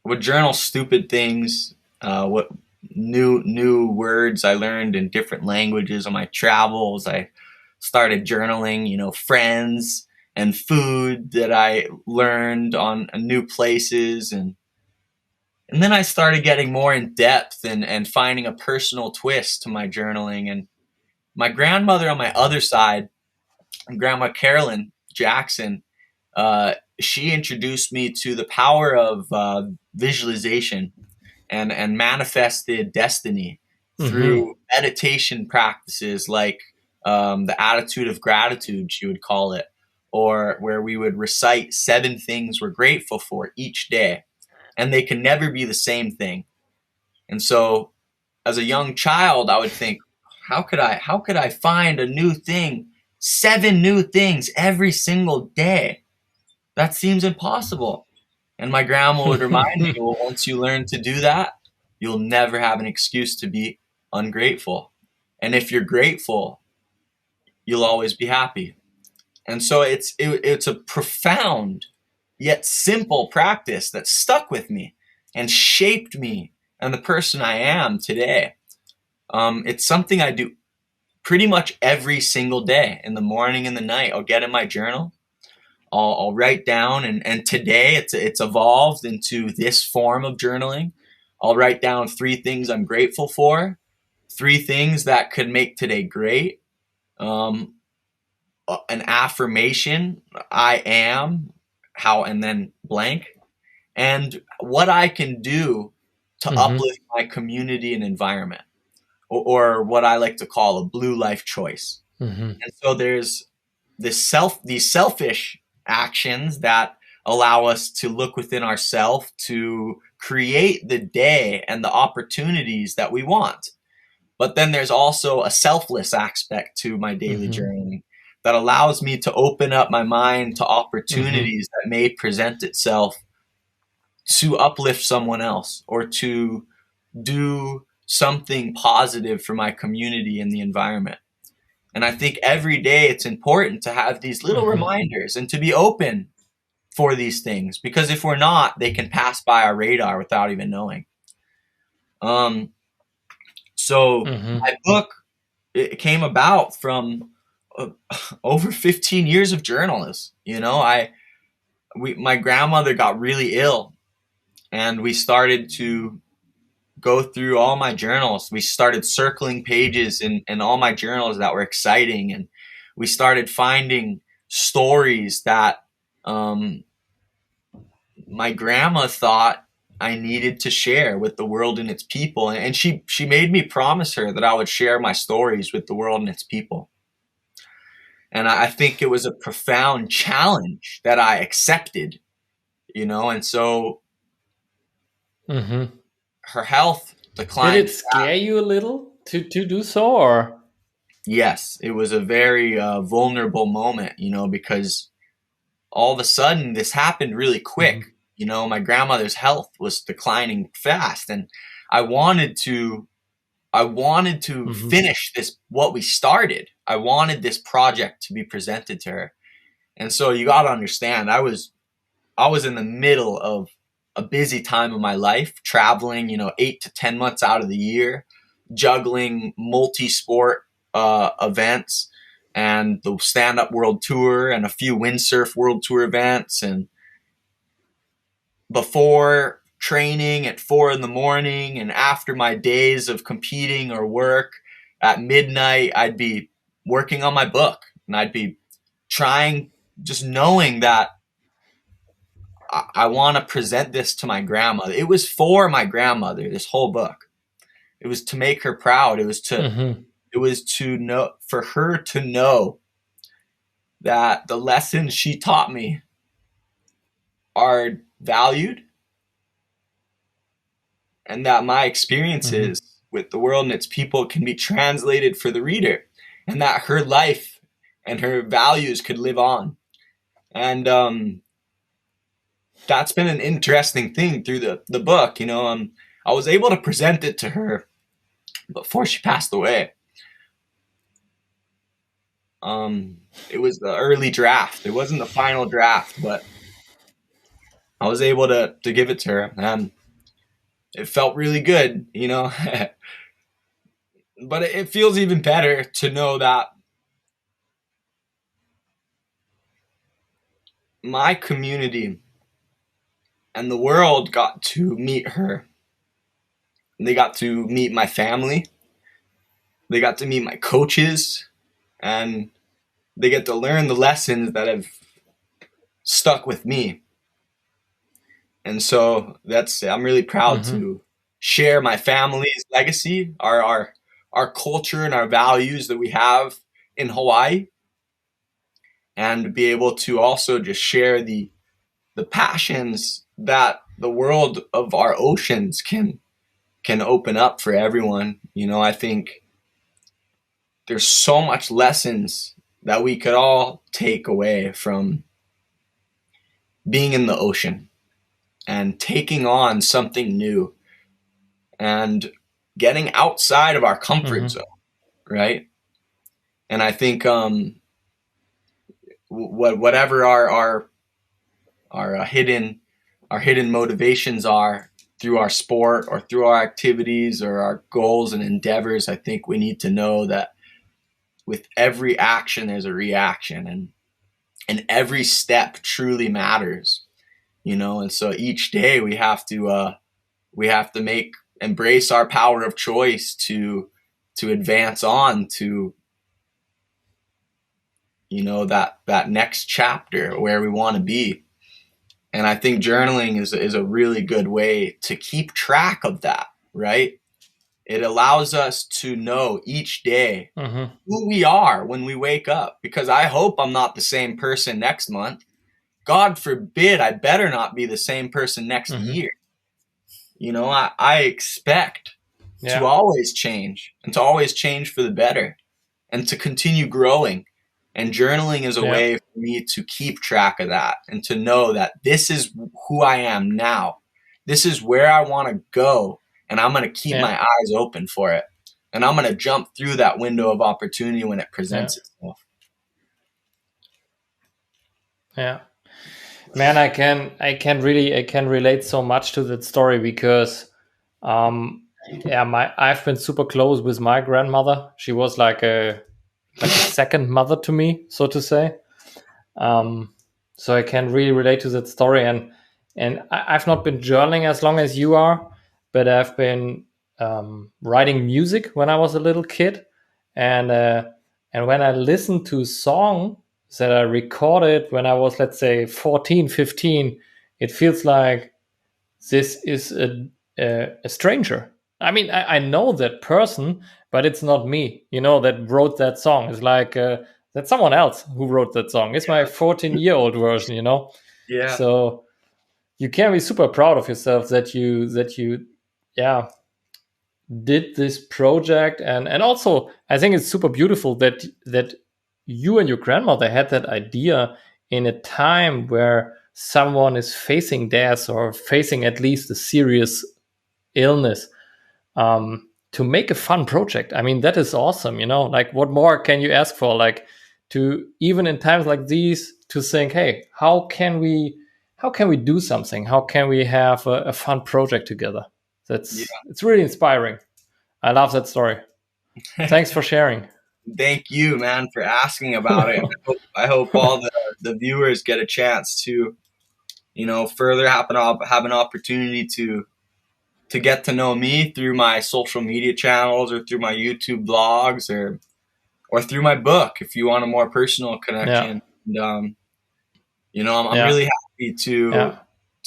I would journal stupid things, what new words I learned in different languages on my travels. I started journaling, friends and food that I learned on new places. And then I started getting more in depth and finding a personal twist to my journaling. And my grandmother on my other side, Grandma Carolyn Jackson, she introduced me to the power of visualization and manifested destiny through meditation practices like the attitude of gratitude, she would call it, or where we would recite 7 things we're grateful for each day. And they can never be the same thing. And so as a young child, I would think, how could I find a new thing, 7 new things every single day? That seems impossible. And my grandma would remind me, well, once you learn to do that, you'll never have an excuse to be ungrateful. And if you're grateful, you'll always be happy. And so it's a profound yet simple practice that stuck with me and shaped me and the person I am today. It's something I do pretty much every single day, in the morning and the night, I'll get in my journal. I'll write down, and today it's evolved into this form of journaling. I'll write down 3 things I'm grateful for, 3 things that could make today great, an affirmation, I am, how, and then blank, and what I can do to uplift my community and environment, or what I like to call a blue life choice. And so there's these selfish actions that allow us to look within ourselves to create the day and the opportunities that we want. But then there's also a selfless aspect to my daily journaling that allows me to open up my mind to opportunities that may present itself to uplift someone else, or to do something positive for my community and the environment. And I think every day it's important to have these little reminders and to be open for these things, because if we're not, they can pass by our radar without even knowing. So my book, it came about from over 15 years of journalism. You know, my grandmother got really ill, and we started to go through all my journals. We started circling pages in all my journals that were exciting, and we started finding stories that my grandma thought I needed to share with the world and its people. And she made me promise her that I would share my stories with the world and its people. And I think it was a profound challenge that I accepted, you know, and so her health declined. Did it scare you a little to do so, or? Yes, it was a very vulnerable moment, you know, because all of a sudden this happened really quick. You know, my grandmother's health was declining fast, and I wanted to finish this, what we started. I wanted this project to be presented to her. And so you got to understand, I was in the middle of a busy time of my life, traveling, you know, 8 to 10 months out of the year, juggling multi-sport events and the stand-up world tour and a few windsurf world tour events. And before training at 4 a.m. and after my days of competing or work at midnight, I'd be working on my book, and I'd be trying, just knowing that I want to present this to my grandmother. It was for my grandmother, this whole book. It was to make her proud. It was to know, for her to know that the lessons she taught me are valued, and that my experiences with the world and its people can be translated for the reader, and that her life and her values could live on. And that's been an interesting thing through the book. You know, I was able to present it to her before she passed away. It was the early draft. It wasn't the final draft, but I was able to give it to her, and it felt really good, you know. But it feels even better to know that my community and the world got to meet her. They got to meet my family. They got to meet my coaches, and they get to learn the lessons that have stuck with me. And so I'm really proud to share my family's legacy, our culture and our values that we have in Hawaii, and be able to also just share the passions that the world of our oceans can open up for everyone. You know, I think there's so much lessons that we could all take away from being in the ocean and taking on something new and getting outside of our comfort zone, right? And I think whatever our hidden motivations are through our sport or through our activities or our goals and endeavors, I think we need to know that with every action there's a reaction, and every step truly matters, you know. And so each day we have to embrace our power of choice to advance on to, you know, that next chapter where we want to be. And I think journaling is a really good way to keep track of that, right? It allows us to know each day who we are when we wake up, because I hope I'm not the same person next month. God forbid, I better not be the same person next year. You know, I expect to always change, and to always change for the better, and to continue growing. And journaling is a way for me to keep track of that, and to know that this is who I am now. This is where I want to go, and I'm going to keep my eyes open for it. And I'm going to jump through that window of opportunity when it presents itself. Yeah. Man, I can relate so much to that story, because I've been super close with my grandmother. She was like a second mother to me, so to say. So I can really relate to that story. And I've not been journaling as long as you are, but I've been writing music when I was a little kid. And when I listened to a song that I recorded when I was, let's say, 14, 15, it feels like this is a stranger. I mean, I know that person, but it's not me, you know, that wrote that song. It's like that's someone else who wrote that song. It's my 14-year-old version, you know? Yeah. So you can be super proud of yourself that you did this project. And also, I think it's super beautiful that you and your grandmother had that idea in a time where someone is facing death, or facing at least a serious illness, to make a fun project. I mean, that is awesome, you know. Like, what more can you ask for? Like, to, even in times like these, to think, hey, how can we do something? How can we have a fun project together? It's really inspiring. I love that story. Thanks for sharing. Thank you, man, for asking about it. I hope all the viewers get a chance to, you know, further have an opportunity to get to know me through my social media channels, or through my YouTube blogs, or through my book, if you want a more personal connection. And, you know, I'm really happy to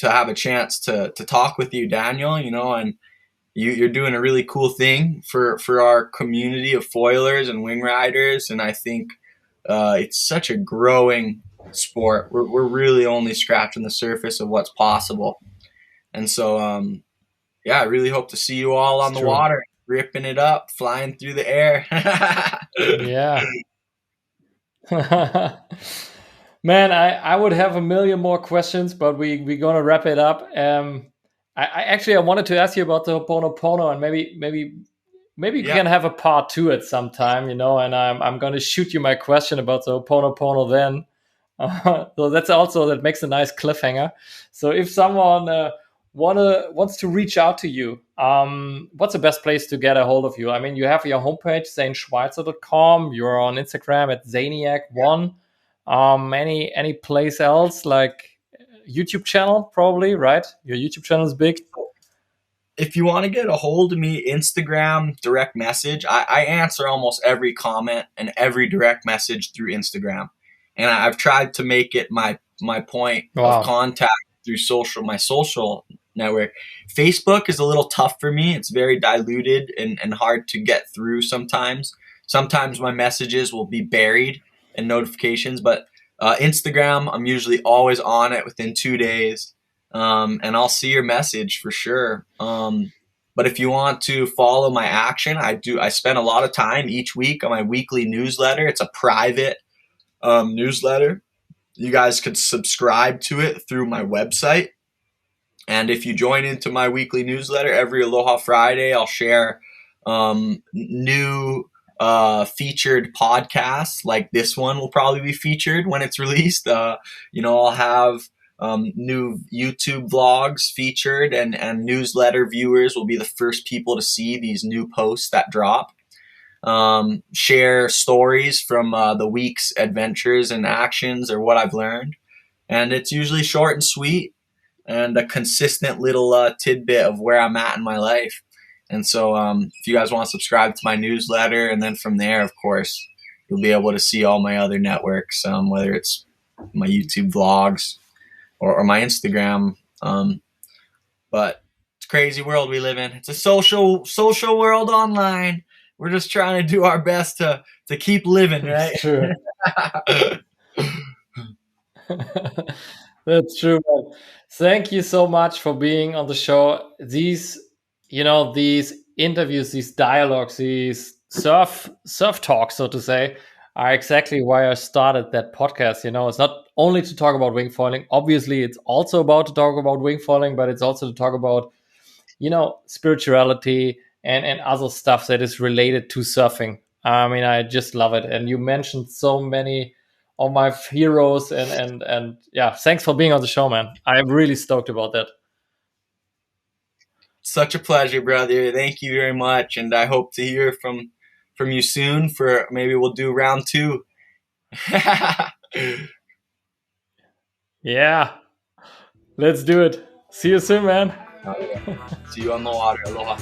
have a chance to talk with you, Daniel, you know. And you're doing a really cool thing for our community of foilers and wing riders. And I think it's such a growing sport. We're really only scratching the surface of what's possible. And so, I really hope to see you all on the water, ripping it up, flying through the air. Yeah. Man, I would have a million more questions, but we're going to wrap it up. I wanted to ask you about the Ho'oponopono, and maybe we can have a part 2 at some time, you know. And I'm going to shoot you my question about the Ho'oponopono then. So that makes a nice cliffhanger. So if someone wants to reach out to you, what's the best place to get a hold of you? I mean, you have your homepage, zaneschweitzer.com. You're on Instagram at Zaniac1. Any place else, like YouTube channel, probably, right? Your YouTube channel is big. If you want to get a hold of me, Instagram, direct message. I answer almost every comment and every direct message through Instagram. And I've tried to make it my point of contact through my social network. Facebook is a little tough for me. It's very diluted and hard to get through sometimes. Sometimes my messages will be buried in notifications, but Instagram, I'm usually always on it within 2 days. And I'll see your message for sure. But if you want to follow my action, I spend a lot of time each week on my weekly newsletter. It's a private newsletter. You guys could subscribe to it through my website. And if you join into my weekly newsletter, every Aloha Friday, I'll share new featured podcasts. Like this one will probably be featured when it's released. I'll have new YouTube vlogs featured, and newsletter viewers will be the first people to see these new posts that drop. share stories from the week's adventures and actions or what I've learned. And it's usually short and sweet and a consistent little tidbit of where I'm at in my life. And so if you guys want to subscribe to my newsletter, and then from there, of course, you'll be able to see all my other networks, whether it's my YouTube vlogs or my Instagram. But it's a crazy world we live in. It's a social world online. We're just trying to do our best to keep living, right? That's true. That's true, man. Thank you so much for being on the show. These interviews, these dialogues, these surf talks, so to say, are exactly why I started that podcast. It's not only to talk about wingfoiling. Obviously, it's also about to talk about wingfoiling, but it's also to talk about, spirituality and other stuff that is related to surfing. I mean, I just love it. And you mentioned so many of my heroes, and yeah, thanks for being on the show, man. I'm really stoked about that. Such a pleasure, brother. Thank you very much, and I hope to hear from you soon. For maybe we'll do round 2. Yeah, let's do it. See you soon, man. See you on the water. Aloha.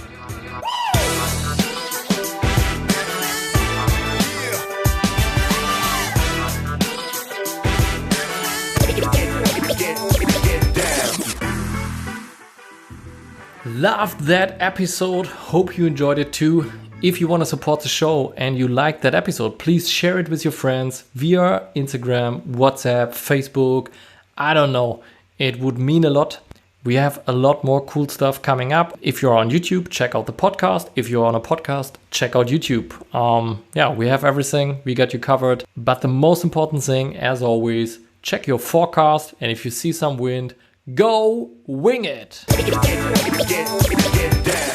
Loved that episode. Hope you enjoyed it too. If you want to support the show and you like that episode, please share it with your friends via Instagram, WhatsApp, Facebook. I don't know. It would mean a lot. We have a lot more cool stuff coming up. If you're on YouTube, check out the podcast. If you're on a podcast, check out YouTube. We have everything. We got you covered. But the most important thing, as always, check your forecast. And if you see some wind, go wing it. Get down.